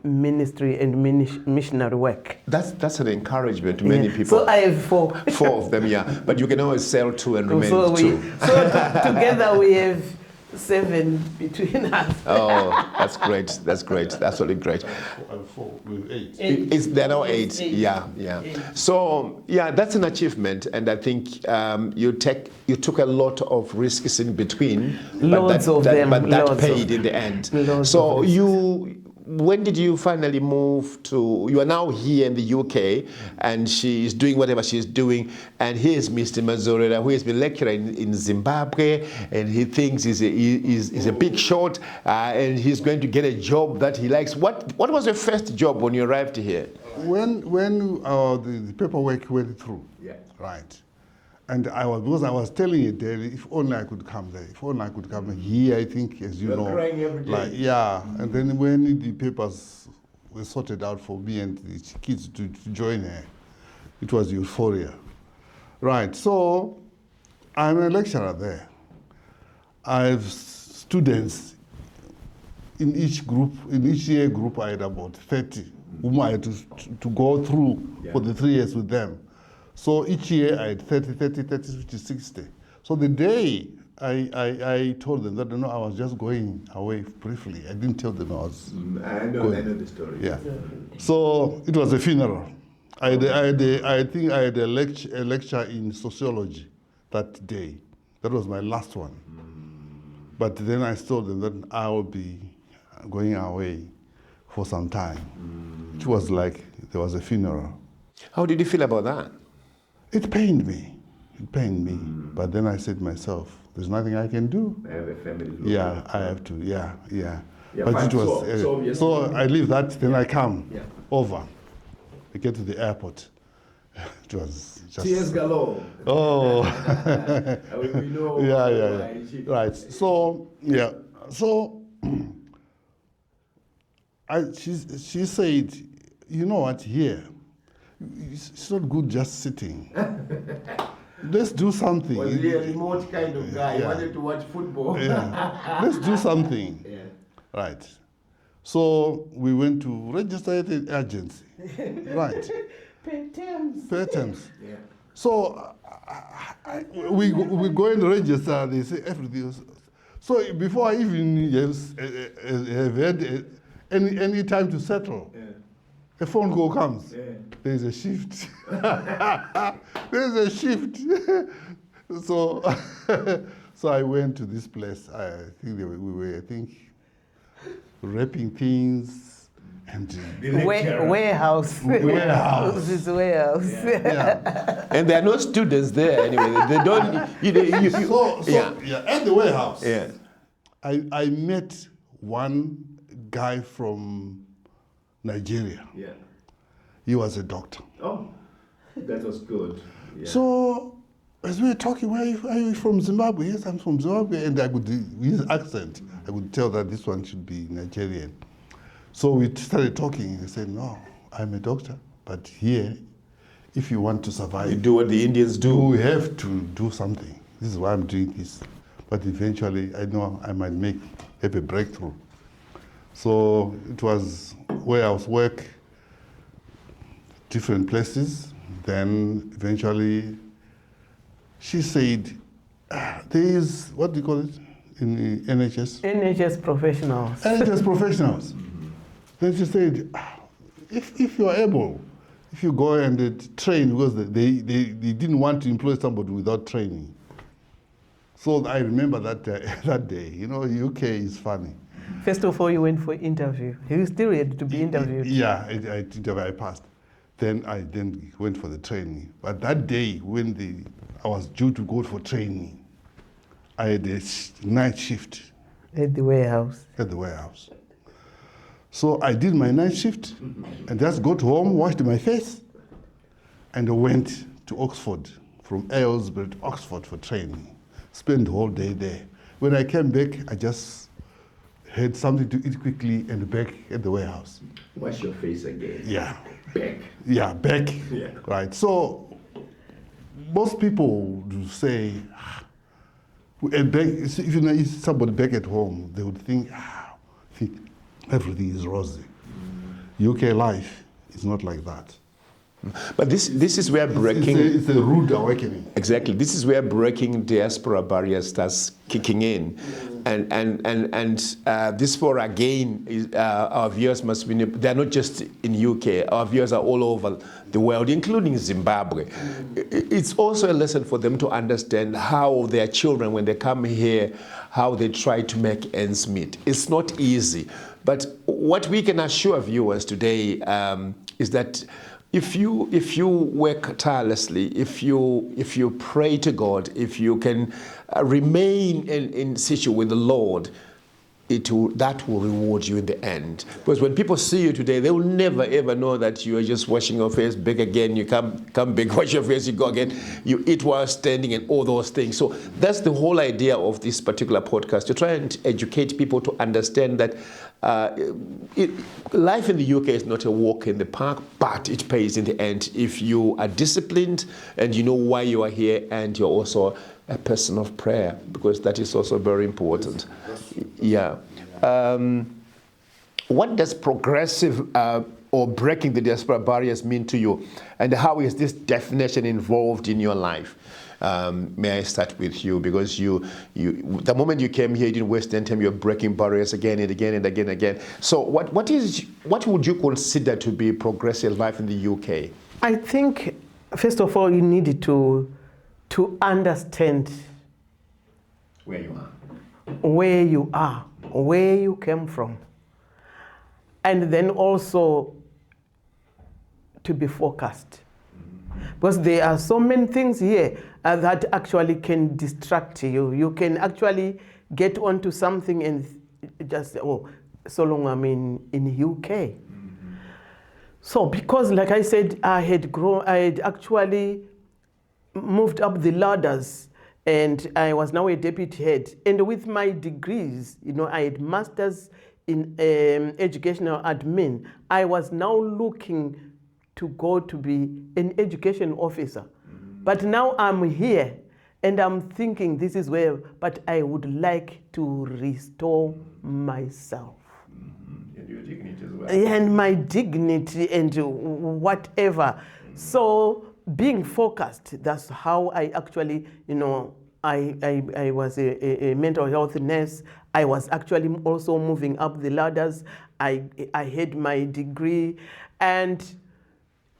ministry and missionary work. That's an encouragement to many people. So I have 4. 4 of them, but you can always sell 2 and remain 2. So together we have 7 between us. Oh, that's great. That's great. That's really great. 4 with 8. They're now 8. Yeah. 8. So that's an achievement, and I think you took a lot of risks in between, but that paid in the end. So when did you finally move to? You are now here in the UK, and she's doing whatever she's doing. And here's Mr. Madzorera, who has been lecturing in Zimbabwe, and he thinks he's a big shot, and he's going to get a job that he likes. What was your first job when you arrived here? When the paperwork went through, right. And because I was telling it there, if only I could come there, if only I could come here, I think, as you know. Crying every day. And then when the papers were sorted out for me and the kids to join her, it was euphoria. Right, so I'm a lecturer there. I have students in each group, in each year group I had about 30, whom I had to go through for the 3 years with them. So each year I had 30, which is 60. So the day I told them that I was just going away briefly. I didn't tell them I was I know the story. Yeah. So it was a funeral. I think I had a lecture in sociology that day. That was my last one. But then I told them that I will be going away for some time. It was like there was a funeral. How did you feel about that? It pained me. But then I said to myself, there's nothing I can do. I have a family. I have to. But it was so I leave that. Then I come over. I get to the airport. It was just tears galore. Oh. We know. Right. So she said, you know what, here, it's not good just sitting. Let's do something. Was he a remote kind of guy? He wanted to watch football. Let's do something. Right. So we went to register at the agency. Right. Pay terms. Yeah. So we go and register. They say everything. So before I even have had any time to settle, a phone call comes. There's a shift. There's a shift. So, so I went to this place. I think we were wrapping things and warehouse. Warehouse. This is warehouse. Yeah. And there are no students there anyway. They don't. At the warehouse. Yeah. I met one guy from Nigeria. Yeah. He was a doctor. Oh, that was good. Yeah. So as we were talking, are you from Zimbabwe? Yes, I'm from Zimbabwe. And I could, with his accent, I could tell that this one should be Nigerian. So we started talking. He said, no, I'm a doctor. But here, if you want to survive, You do what the Indians do. you have to do something. This is why I'm doing this. But eventually, I know I might have a breakthrough. So it was warehouse work, different places. Then eventually, she said, there is, what do you call it in the NHS? NHS professionals. NHS professionals. Then she said, if you are able, if you go and train, because they didn't want to employ somebody without training. So I remember that day. You know, UK is funny. First of all, you went for interview. You still had to be interviewed. Yeah, I passed. Then I went for the training. But that day when I was due to go for training, I had a night shift. At the warehouse. At the warehouse. So I did my night shift and just got home, washed my face, and I went to Oxford, from Aylesbury to Oxford for training. Spent the whole day there. When I came back, I just had something to eat quickly and back at the warehouse. Wash your face again. Yeah. Back. Yeah, back. Yeah. Right. So most people do say, and back, if you know somebody back at home, they would think everything is rosy. UK life is not like that. But this is where breaking... It's a rude awakening. Exactly. This is where breaking diaspora barriers starts kicking in. And this for again, our viewers must be, they're not just in UK, our viewers are all over the world, including Zimbabwe. It's also a lesson for them to understand how their children, when they come here, how they try to make ends meet. It's not easy. But what we can assure viewers today is that if you work tirelessly, if you pray to God, if you can remain in situ with the Lord, that will reward you in the end. Because when people see you today, they will never ever know that you are just washing your face, back again, you come back, wash your face, you go again, you eat while standing and all those things. So that's the whole idea of this particular podcast, to try and educate people to understand that life in the UK is not a walk in the park, but it pays in the end if you are disciplined and you know why you are here, and you're also a person of prayer, because that is also very important. Yeah. What does progressive or breaking the diaspora barriers mean to you, and how is this definition involved in your life? May I start with you, because the moment you came here, you didn't waste any time. You're breaking barriers again and again and again and again. So what would you consider to be progressive life in the UK? I think, first of all, you need to understand Where you are. Where you came from, and then also to be focused. Because there are so many things here that actually can distract you. You can actually get onto something and just, so long I'm in the UK. So because, like I said, I had actually moved up the ladders, and I was now a deputy head. And with my degrees, I had masters in educational admin. I was now looking to go to be an education officer. But now I'm here, and I'm thinking this is where, but I would like to restore myself. And your dignity as well. And my dignity and whatever. So being focused, that's how I actually, I was a mental health nurse. I was actually also moving up the ladders. I had my degree, and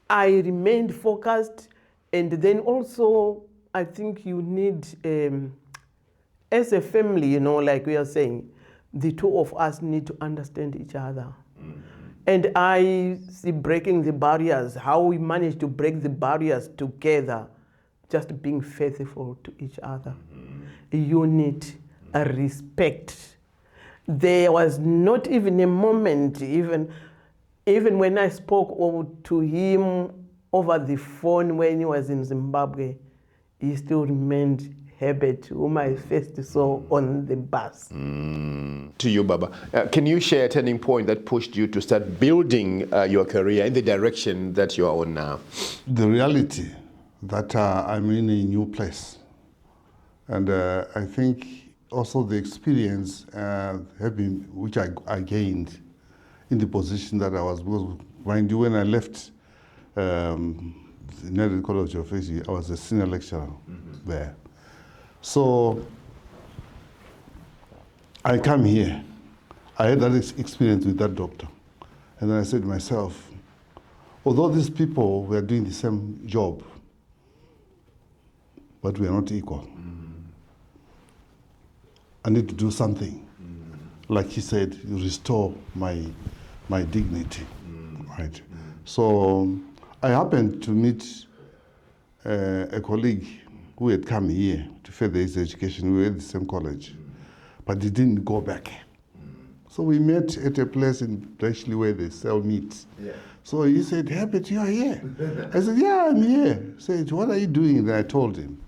I remained focused. And then also, I think you need, as a family, you know, like we are saying, the two of us need to understand each other. And I see breaking the barriers, how we manage to break the barriers together, just being faithful to each other. Unity, a respect. There was not even a moment, even when I spoke to him over the phone when he was in Zimbabwe, he still remained Herbert, whom I first saw on the bus. To you, Baba. Can you share a turning point that pushed you to start building your career in the direction that you are on now? The reality that I'm in a new place. And I think also the experience which I gained in the position that I was. Mind you, when I left the United College of Physics, I was a senior lecturer there. So I come here. I had that experience with that doctor. And then I said to myself, although these people were doing the same job, but we are not equal. I need to do something. Like he said, restore my dignity. Right. So I happened to meet a colleague who had come here to further his education. We were at the same college, but he didn't go back. So we met at a place in Bletchley where they sell meat. Yeah. So he said, Herbert, you are here. I said, yeah, I'm here. He said, what are you doing? Then I told him.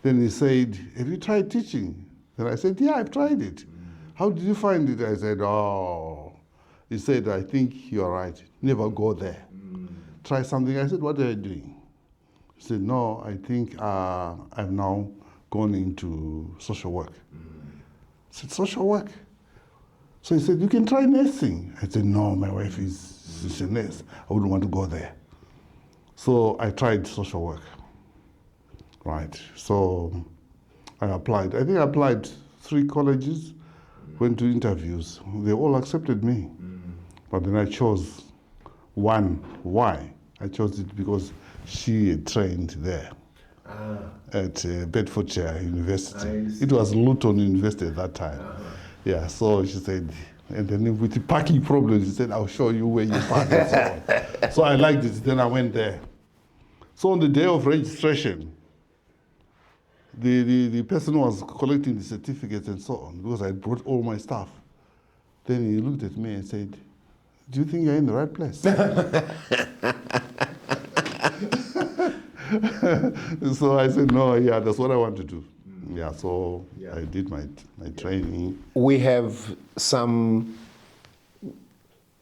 Then he said, have you tried teaching? Then I said, yeah, I've tried it. How did you find it? I said, oh. He said, I think you're right. Never go there. Try something. I said, what are you doing? He said, no, I think I've now gone into social work. I said, social work? So he said, you can try nursing. I said, no, my wife is a nurse. I wouldn't want to go there. So I tried social work. Right. So I applied. I think I applied 3 colleges, went to interviews. They all accepted me. But then I chose one. Why? I chose it because she had trained there at Bedfordshire University. It was Luton University at that time. Yeah, so she said, and then with the parking problems, she said, I'll show you where you park and so on. So I liked it, then I went there. So on the day of registration, the person was collecting the certificates and so on, because I brought all my stuff. Then he looked at me and said, do you think you're in the right place? So I said, no, yeah, that's what I want to do. Yeah, so I did my training. We have some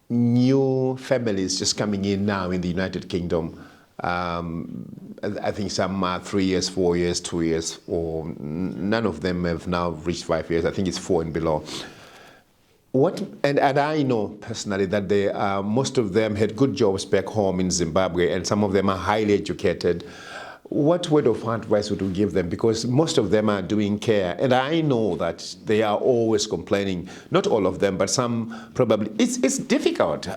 new families just coming in now in the United Kingdom. I think some are 3 years, 4 years, 2 years, or none of them have now reached 5 years. I think it's 4 and below. And I know personally that most of them had good jobs back home in Zimbabwe, and some of them are highly educated. What word of advice would you give them? Because most of them are doing care, and I know that they are always complaining. Not all of them, but some probably. It's difficult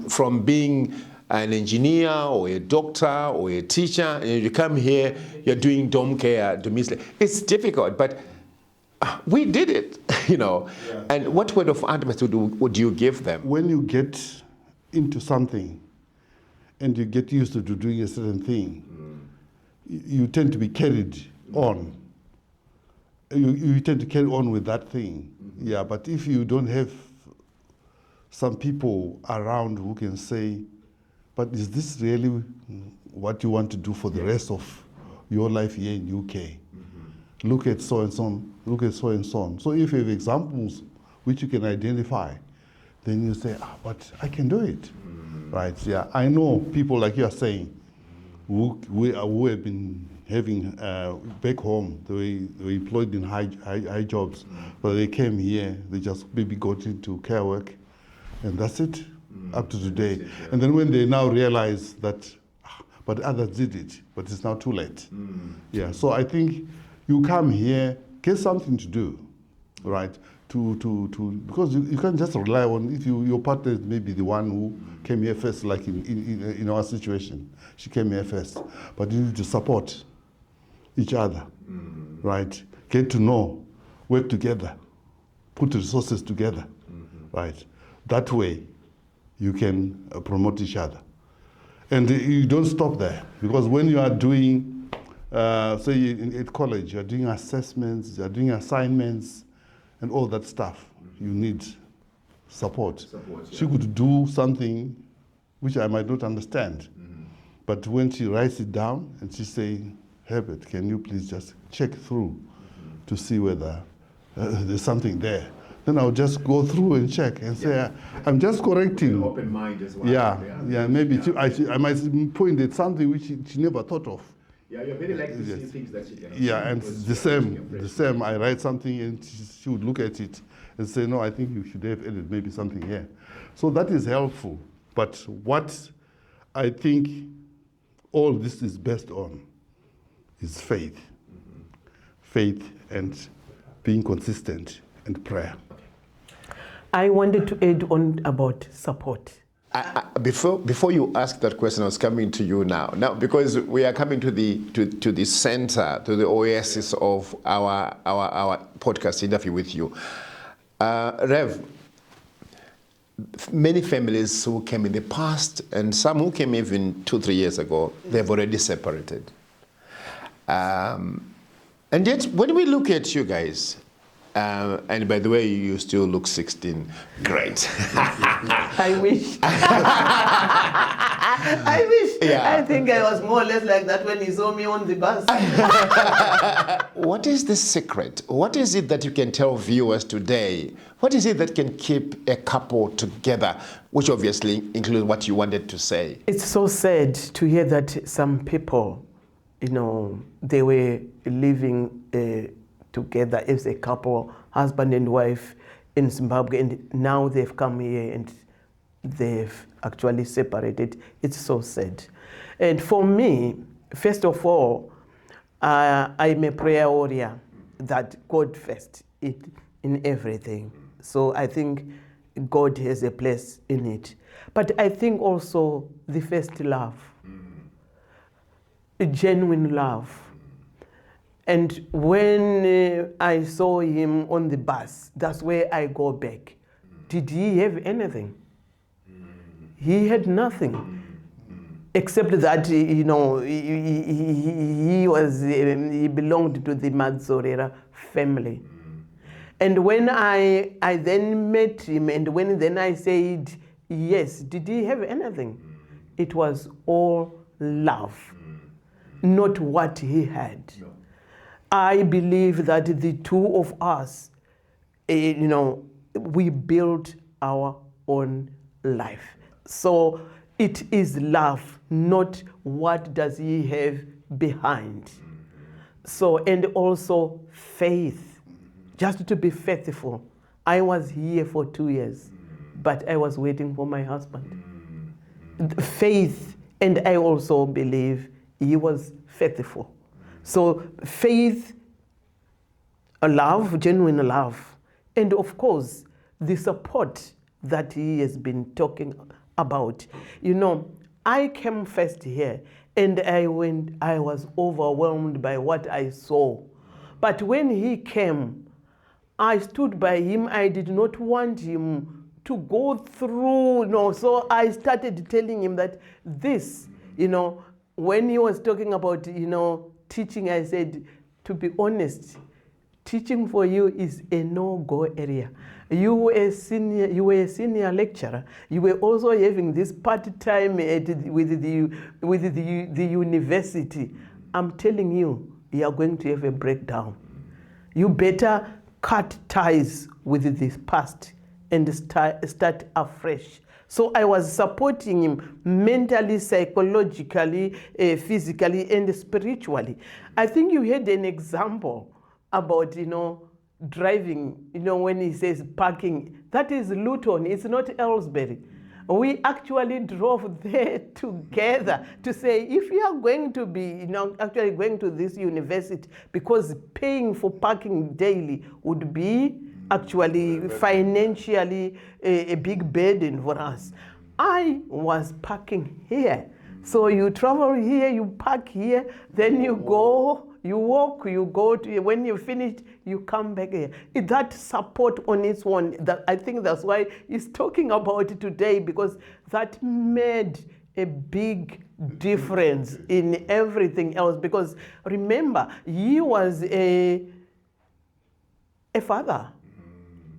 from being an engineer or a doctor or a teacher, and you come here, you're doing dom care, domestic. It's difficult, but we did it, you know. Yeah. And what word of advice would you give them? When you get into something and you get used to doing a certain thing, you tend to be carried on. You tend to carry on with that thing. Yeah, but if you don't have some people around who can say, but is this really what you want to do for the rest of your life here in UK? Look at so and so, look at so and so. So if you have examples which you can identify, then you say, but I can do it. Right, yeah. I know people like you are saying, who have been having, back home, they were employed in high jobs, but they came here, they just maybe got into care work, and that's it, up to today. Yeah. And then when they now realize that, but others did it, but it's now too late. Yeah, so I think You come here, get something to do, right? Because you can't just rely on, if your partner is maybe the one who came here first, like in our situation. She came here first. But you need to support each other, right? Get to know, work together, put resources together, right? That way you can promote each other. And you don't stop there, because when you are doing, say at college, you're doing assessments, you're doing assignments, and all that stuff, you need support. She could do something which I might not understand, but when she writes it down and she say, Herbert, can you please just check through to see whether there's something there? Then I'll just go through and check and say, I'm just correcting. Open mind as well. Yeah, maybe I might point at something which she never thought of. Yeah, you're very likely to see things that she cannot. Yeah, and the same. I write something and she would look at it and say, no, I think you should have added maybe something here. So that is helpful. But what I think all this is based on is faith. Faith and being consistent and prayer. I wanted to add on about support. Before you ask that question, I was coming to you now. Now, because we are coming to the center, to the oasis of our podcast interview with you, Rev. Many families who came in the past, and some who came even 2-3 years ago, they've already separated. And yet, when we look at you guys, and by the way, you still look 16. Great. I wish. I wish. Yeah. I think I was more or less like that when he saw me on the bus. What is the secret? What is it that you can tell viewers today? What is it that can keep a couple together, which obviously includes what you wanted to say? It's so sad to hear that some people, they were living together as a couple, husband and wife in Zimbabwe, and now they've come here and they've actually separated. It's so sad. And for me, first of all, I'm a prayer warrior, that God first in everything. So I think God has a place in it. But I think also the first love, a genuine love. And when I saw him on the bus, that's where I go back. Did he have anything? He had nothing, except that he belonged to the Madzorera family. And when I then met him, and when then I said, yes, did he have anything? It was all love, not what he had. No. I believe that the two of us, we built our own life. So it is love, not what does he have behind. So, and also faith, just to be faithful. I was here for 2 years, but I was waiting for my husband. Faith, and I also believe he was faithful. So faith, a love, genuine love, and of course, the support that he has been talking about. I came first here, and I was overwhelmed by what I saw. But when he came, I stood by him. I did not want him to go through, so I started telling him that this, when he was talking about, teaching, I said, to be honest, teaching for you is a no-go area. You were a senior lecturer. You were also having this part-time with the university. I'm telling you, you are going to have a breakdown. You better cut ties with the past and start afresh. So I was supporting him mentally, psychologically, physically, and spiritually. I think you had an example about, driving, when he says parking. That is Luton, it's not Ellsbury. we actually drove there together to say, if you are going to be, actually going to this university, because paying for parking daily would be actually financially a big burden for us. I was parking here. So you travel here, you park here, then you go, you walk, you go to, when you finish, you come back here. That support on its own, that I think that's why he's talking about it today, because that made a big difference in everything else. Because remember, he was a father,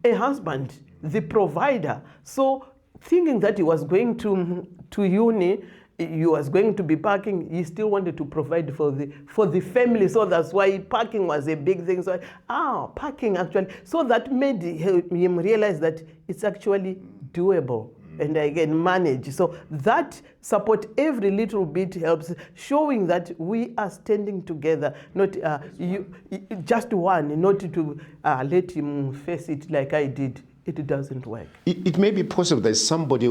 a husband, the provider. So thinking that he was going to uni, he was going to be parking, he still wanted to provide for the family. So that's why parking was a big thing. So parking actually, so that made him realize that it's actually doable and again manage. So that support, every little bit helps, showing that we are standing together, not just one, not to let him face it like I did. It doesn't work. It may be possible that somebody,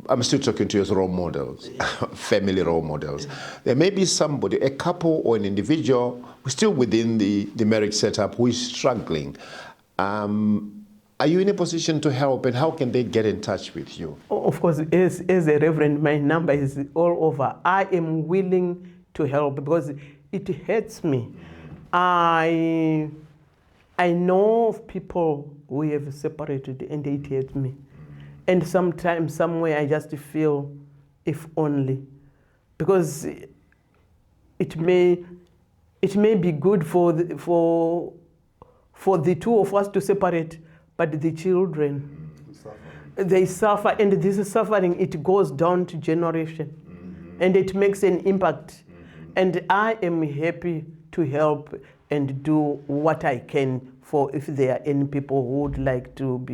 I'm still talking to you as role models, family role models. There may be somebody, a couple or an individual who's still within the marriage setup who is struggling. Are you in a position to help, and how can they get in touch with you? Of course, as a reverend, my number is all over. I am willing to help because it hurts me. I know of people who have separated and it hurts me. And sometimes, somewhere, I just feel, if only, because it may be good for the two of us to separate, but the children, they suffer, and this suffering, it goes down to generation, and it makes an impact. And I am happy to help and do what I can for if there are any people who would like to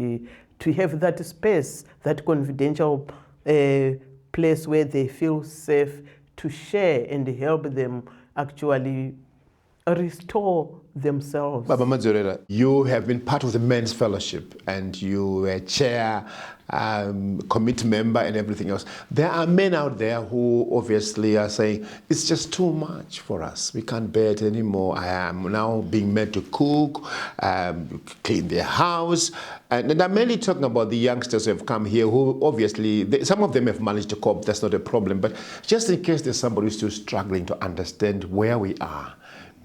have that space, that confidential place where they feel safe to share and help them actually restore themselves. Baba Madzorera, you have been part of the men's fellowship and you were chair, committee member and everything else. There are men out there who obviously are saying, it's just too much for us. We can't bear it anymore. I am now being made to cook, clean their house. And I'm mainly talking about the youngsters who have come here who obviously, some of them have managed to cope, that's not a problem. But just in case there's somebody who's still struggling to understand where we are.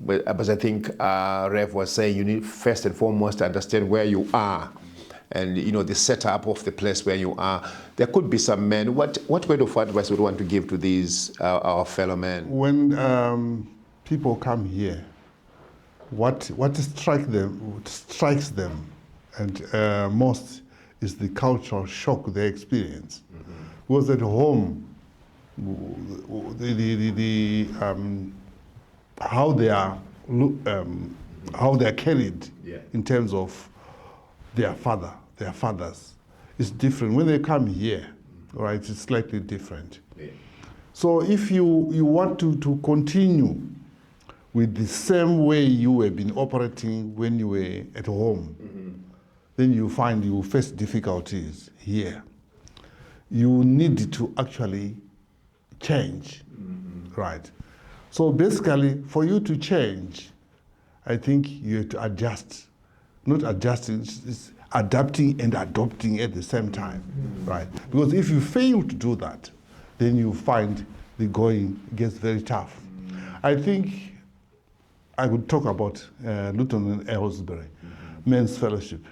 But I think Rev was saying you need first and foremost to understand where you are and the setup of the place where you are. There could be some men. What word of advice would you want to give to these our fellow men? When people come here, what strikes them and most is the cultural shock they experience. Because at home, how they are carried in terms of their fathers is different. When they come here, right, it's slightly different. So if you want to continue with the same way you have been operating when you were at home, then you find you face difficulties here. You need to actually change, right? So basically, for you to change, I think you have to adjust. Not adjusting, it's adapting and adopting at the same time, right? Because if you fail to do that, then you find the going gets very tough. I think I would talk about Luton and Aylesbury Men's Fellowship.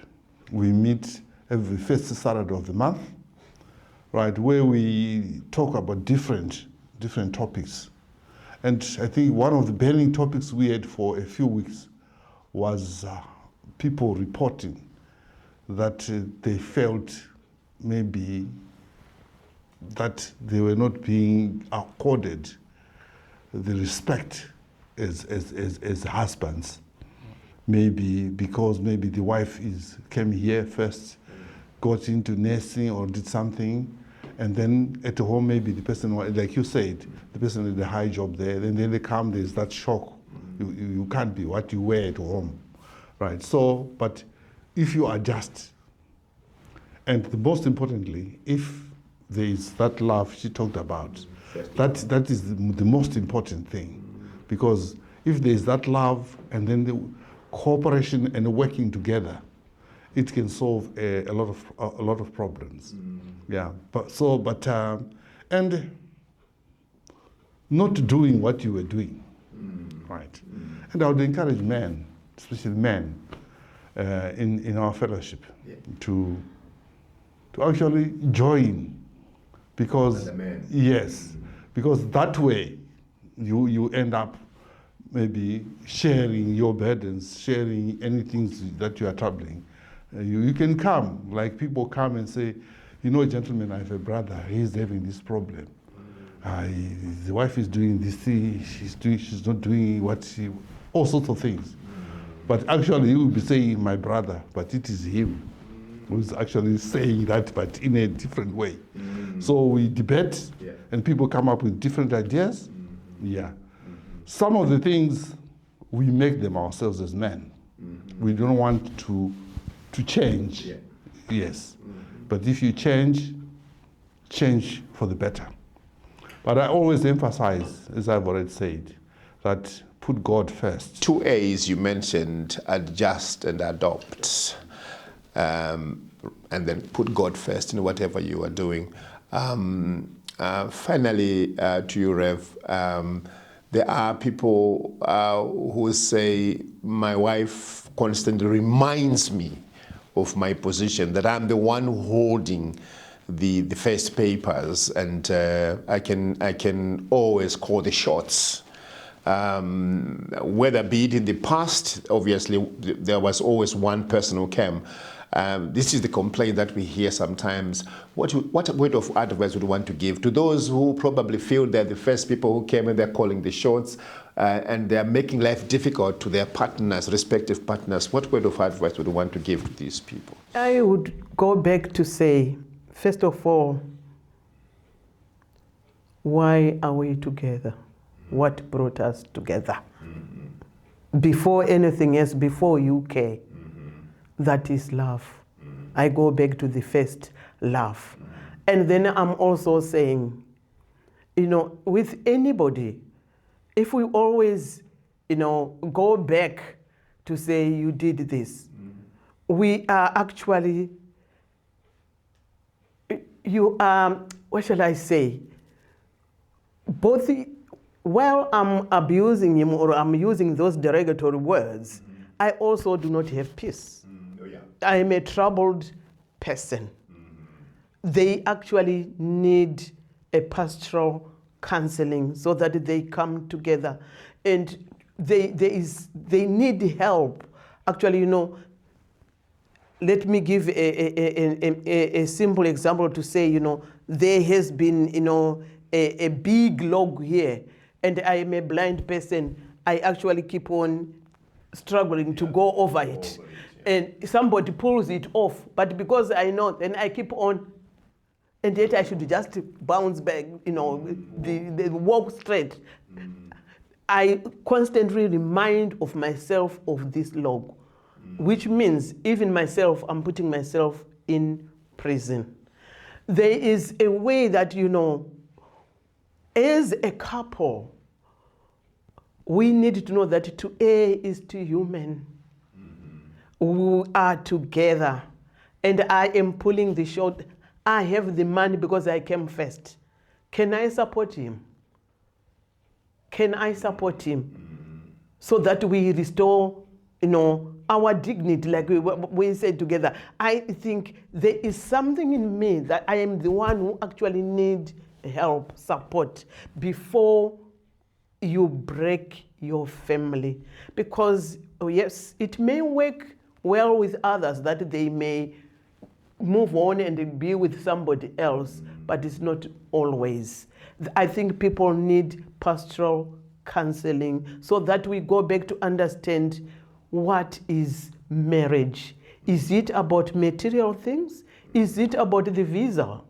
We meet every first Saturday of the month, right, where we talk about different topics. And I think one of the burning topics we had for a few weeks was people reporting that they felt maybe that they were not being accorded the respect as husbands. Maybe because maybe the wife came here first, got into nursing or did something, and then at home maybe the person, like you said, the person had a high job there, and then they come, there's that shock. You can't be what you were at home, right? So, but if you adjust, and most importantly, if there is that love she talked about. That is the most important thing, because if there is that love and then the cooperation and working together, it can solve a lot of problems. Yeah, and not doing what you were doing, right? And I would encourage men, especially men, in our fellowship, to actually join, because yes, because that way you end up maybe sharing your burdens, sharing anything that you are troubling. You can come, like people come and say, you know, gentlemen, I have a brother, he's having this problem. The wife is doing this thing, she's not doing what she, all sorts of things. But actually you will be saying my brother, but it is him who's actually saying that, but in a different way. So we debate, and people come up with different ideas. Yeah. Some of the things, we make them ourselves as men. We don't want to change. Yes. But if you change for the better. But I always emphasize, as I've already said, that put God first. 2 A's you mentioned, adjust and adopt. And then put God first in whatever you are doing. Finally, to you, Rev, there are people who say, my wife constantly reminds me of my position, that I'm the one holding the first papers, and I can always call the shots. Whether be it in the past, obviously there was always one person who came. This is the complaint that we hear sometimes. What word of advice would you want to give to those who probably feel they're the first people who came and they're calling the shots, and they're making life difficult to their partners, respective partners? What word of advice would you want to give to these people? I would go back to say, first of all, why are we together? What brought us together? Before anything else, before you care, that is love. I go back to the first love. And then I'm also saying, you know, with anybody, if we always, you know, go back to say you did this, we are actually, you are, what shall I say, both, while I'm abusing him or I'm using those derogatory words, I also do not have peace. I am a troubled person. They actually need a pastoral counseling so that they come together, and they need help. Actually, you know, let me give a simple example to say, you know, there has been, you know, a big log here, and I am a blind person. I actually keep on struggling to go over it. And somebody pulls it off, but because I know, then I keep on, and yet I should just bounce back, you know, the walk straight. I constantly remind of myself of this log, which means even myself, I'm putting myself in prison. There is a way that, you know, as a couple, we need to know that to err is to human. We are together, and I am pulling the shot. I have the money because I came first. Can I support him? Can I support him? So that we restore, you know, our dignity, like we said together. I think there is something in me that I am the one who actually need help, support, before you break your family. Because, oh yes, it may work well with others, that they may move on and be with somebody else, but it's not always. I think people need pastoral counseling so that we go back to understand what is marriage. Is it about material things? Is it about the visa?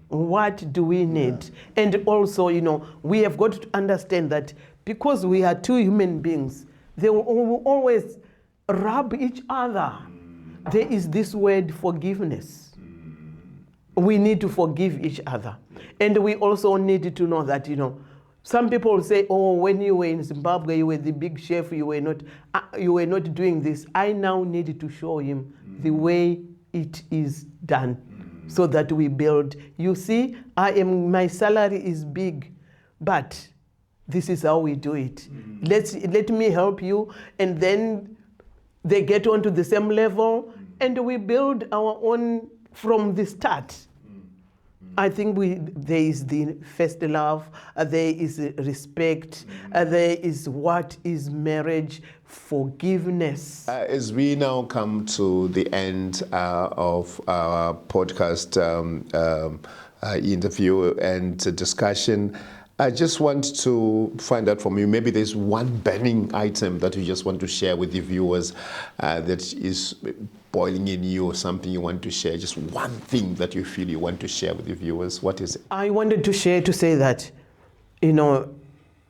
What do we need? And also, you know, we have got to understand that because we are two human beings, they will always rub each other. There is this word forgiveness. We need to forgive each other. And we also need to know that, some people say, oh, when you were in Zimbabwe, you were the big chef, you were not doing this. I now need to show him the way it is done so that we build. You see, my salary is big, but this is how we do it. Let me help you. And then they get onto the same level and we build our own from the start. I think there is the first love, there is respect, there is what is marriage, forgiveness. As we now come to the end of our podcast interview and discussion, I just want to find out from you, maybe there's one burning item that you just want to share with the viewers that is boiling in you, or something you want to share, just one thing that you feel you want to share with the viewers. What is it? I wanted to say that,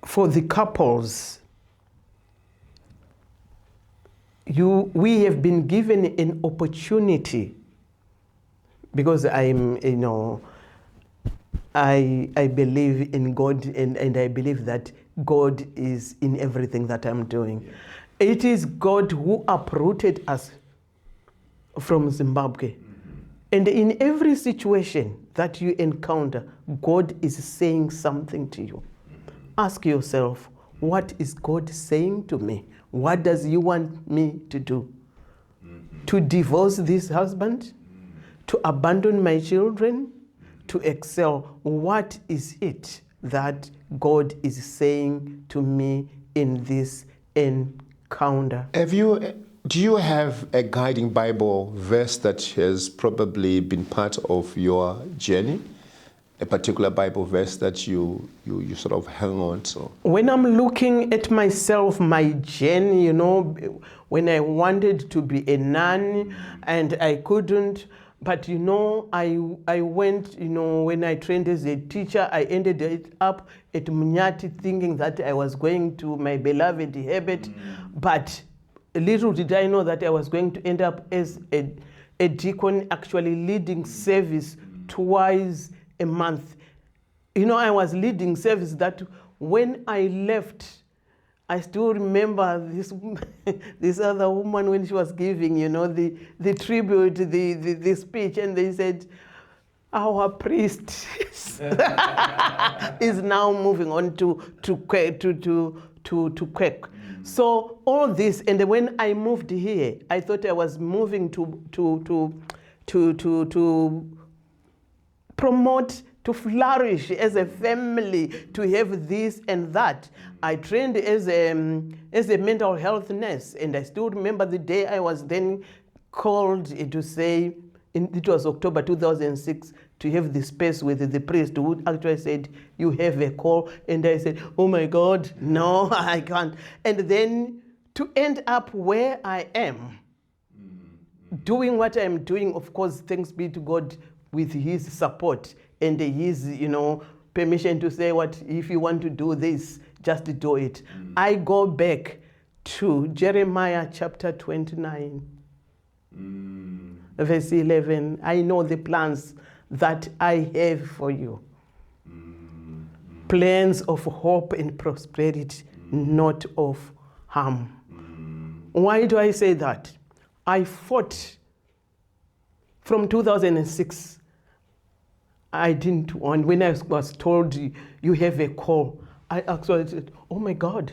for the couples, we have been given an opportunity, because I believe in God, and I believe that God is in everything that I'm doing. Yeah. It is God who uprooted us from Zimbabwe. And in every situation that you encounter, God is saying something to you. Ask yourself, what is God saying to me? What does He want me to do? To divorce this husband? To abandon my children? To excel? What is it that God is saying to me in this encounter? Do you have a guiding Bible verse that has probably been part of your journey? A particular Bible verse that you sort of hang on to? When I'm looking at myself, my journey, when I wanted to be a nun and I couldn't, but I went, when I trained as a teacher, I ended it up at Munyati thinking that I was going to my beloved Herbert, but little did I know that I was going to end up as a deacon, actually leading service twice a month. I was leading service that when I left, I still remember this other woman when she was giving, the tribute, the speech, and they said, our priest is now moving on to Quack. So all this, and when I moved here, I thought I was moving to promote, to flourish as a family, to have this and that. I trained as a mental health nurse, and I still remember the day I was then called to say, it was October 2006, to have the space with the priest who actually said, you have a call. And I said, oh my God, no, I can't. And then to end up where I am, doing what I'm doing, of course, thanks be to God, with His support and His, permission to say, what if you want to do this, just do it. I go back to Jeremiah chapter 29, verse 11. I know the plans that I have for you. Plans of hope and prosperity, not of harm. Why do I say that? I fought from 2006. I didn't want, when I was told you have a call, I actually said, oh my God,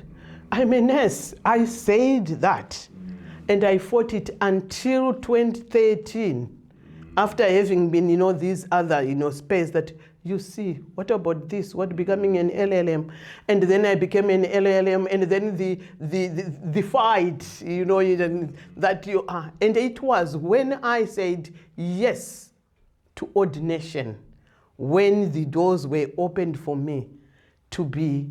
I'm a nurse. I said that. And I fought it until 2013. After having been, these other, space that, you see, what about this? What becoming an LLM? And then I became an LLM, and then the fight, that you are. And it was when I said yes to ordination, when the doors were opened for me to be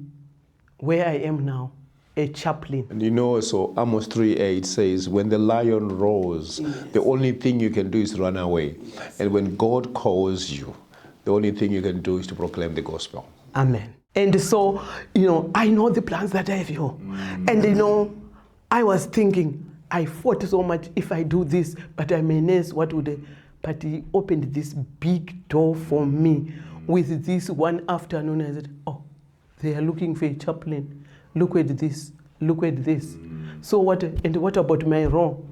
where I am now, a chaplain. And so Amos 3:8 says, when the lion roars, yes, the only thing you can do is run away. Yes. And when God calls you, the only thing you can do is to proclaim the gospel. Amen. And so, I know the plans that I have here. And, I was thinking, I fought so much, if I do this, but I'm a nurse, what would I? But he opened this big door for me with this one afternoon. I said, oh, they are looking for a chaplain. Look at this, look at this. So what about my role?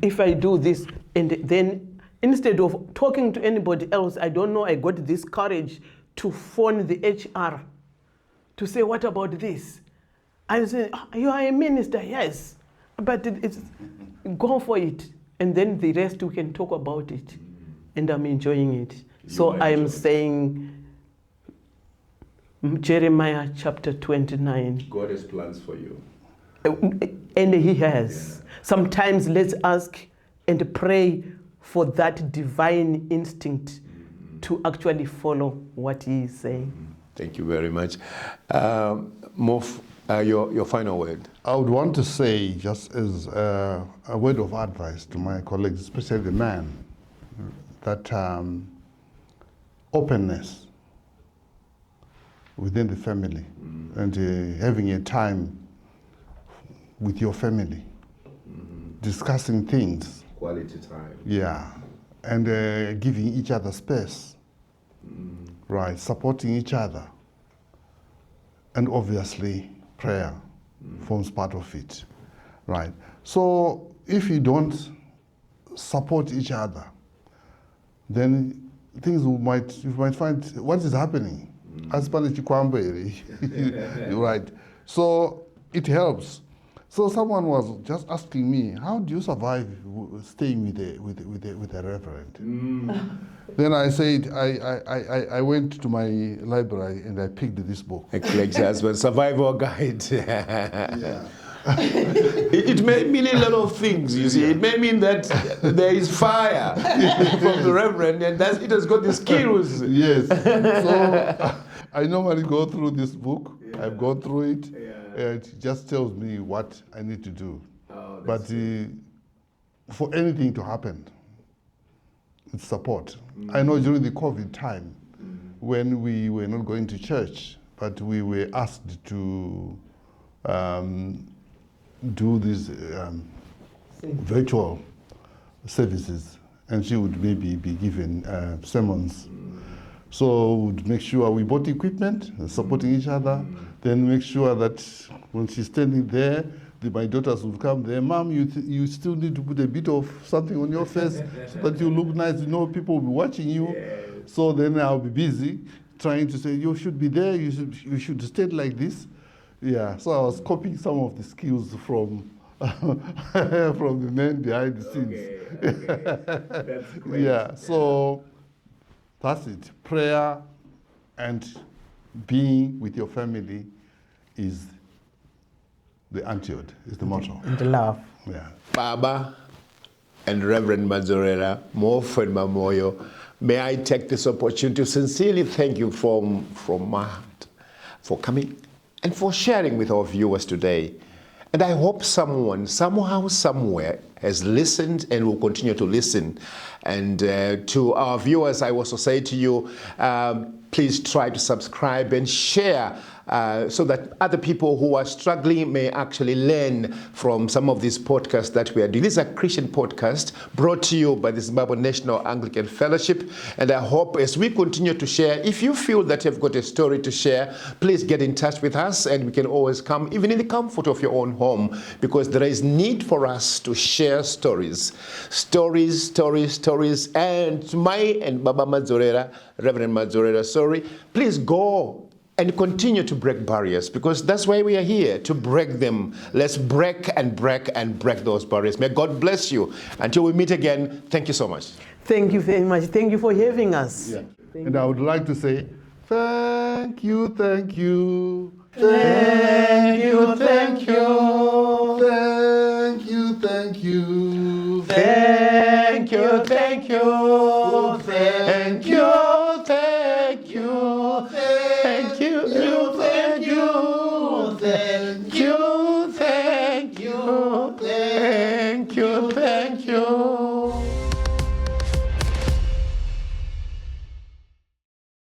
If I do this, and then instead of talking to anybody else, I don't know, I got this courage to phone the HR to say, what about this? I said, oh, you are a minister, yes, but it's go for it. And then the rest we can talk about it. And I'm enjoying it. So I am saying Jeremiah chapter 29. God has plans for you. And he has. Yeah. Sometimes let's ask and pray for that divine instinct to actually follow what he is saying. Thank you very much. Your final word. I would want to say, just as a word of advice to my colleagues, especially the men, that openness within the family and having a time with your family, discussing things. Quality time. Yeah, and giving each other space, right, supporting each other, and obviously prayer forms part of it, right? So if you don't support each other, then things you might find what is happening. Right. So it helps. So someone was just asking me, how do you survive staying with a reverend? Then I said, I went to my library and I picked this book. Ecclesiastes Survival Guide. Yeah. It may mean a lot of things, you see. It may mean that there is fire from the reverend and that it has got the skills. Yes. So I normally go through this book. Yeah. I've gone through it. Yeah. It just tells me what I need to do. Oh, but for anything to happen, it's support. I know during the COVID time, when we were not going to church, but we were asked to do these virtual services, and she would maybe be given sermons. So we'd make sure we bought equipment, supporting each other, then make sure that when she's standing there, my daughters would come there, Mom, you still need to put a bit of something on your face so that you look nice, people will be watching you. Yes. So then I'll be busy trying to say, you should be there, you should stand like this. Yeah, so I was copying some of the skills from from the men behind the scenes. Okay. That's great. Yeah, so that's it. Prayer and being with your family is the antidote, is the motto. And the love. Yeah. Baba and Reverend Madzorera, Morfred Mamoyo, may I take this opportunity to sincerely thank you from my heart for coming and for sharing with our viewers today. And I hope someone, somehow, somewhere, has listened and will continue to listen. And to our viewers, I also say to you, please try to subscribe and share so that other people who are struggling may actually learn from some of these podcasts that we are doing. This is a Christian podcast brought to you by the Zimbabwe National Anglican Fellowship. And I hope as we continue to share, if you feel that you've got a story to share, please get in touch with us and we can always come, even in the comfort of your own home, because there is need for us to share stories. Stories. And to my and Baba Madzorera, Reverend Madzorera, please go and continue to break barriers, because that's why we are here, to break them. Let's break those barriers. May God bless you. Until we meet again, thank you so much. Thank you very much. Thank you for having us. Yeah. And I would like to say, thank you. Thank you. Thank you. Thank you. Thank you. Thank you. Thank you. Thank you. Thank you. Thank you. Thank you. Thank you. Thank you. Thank you. Thank you. Thank you.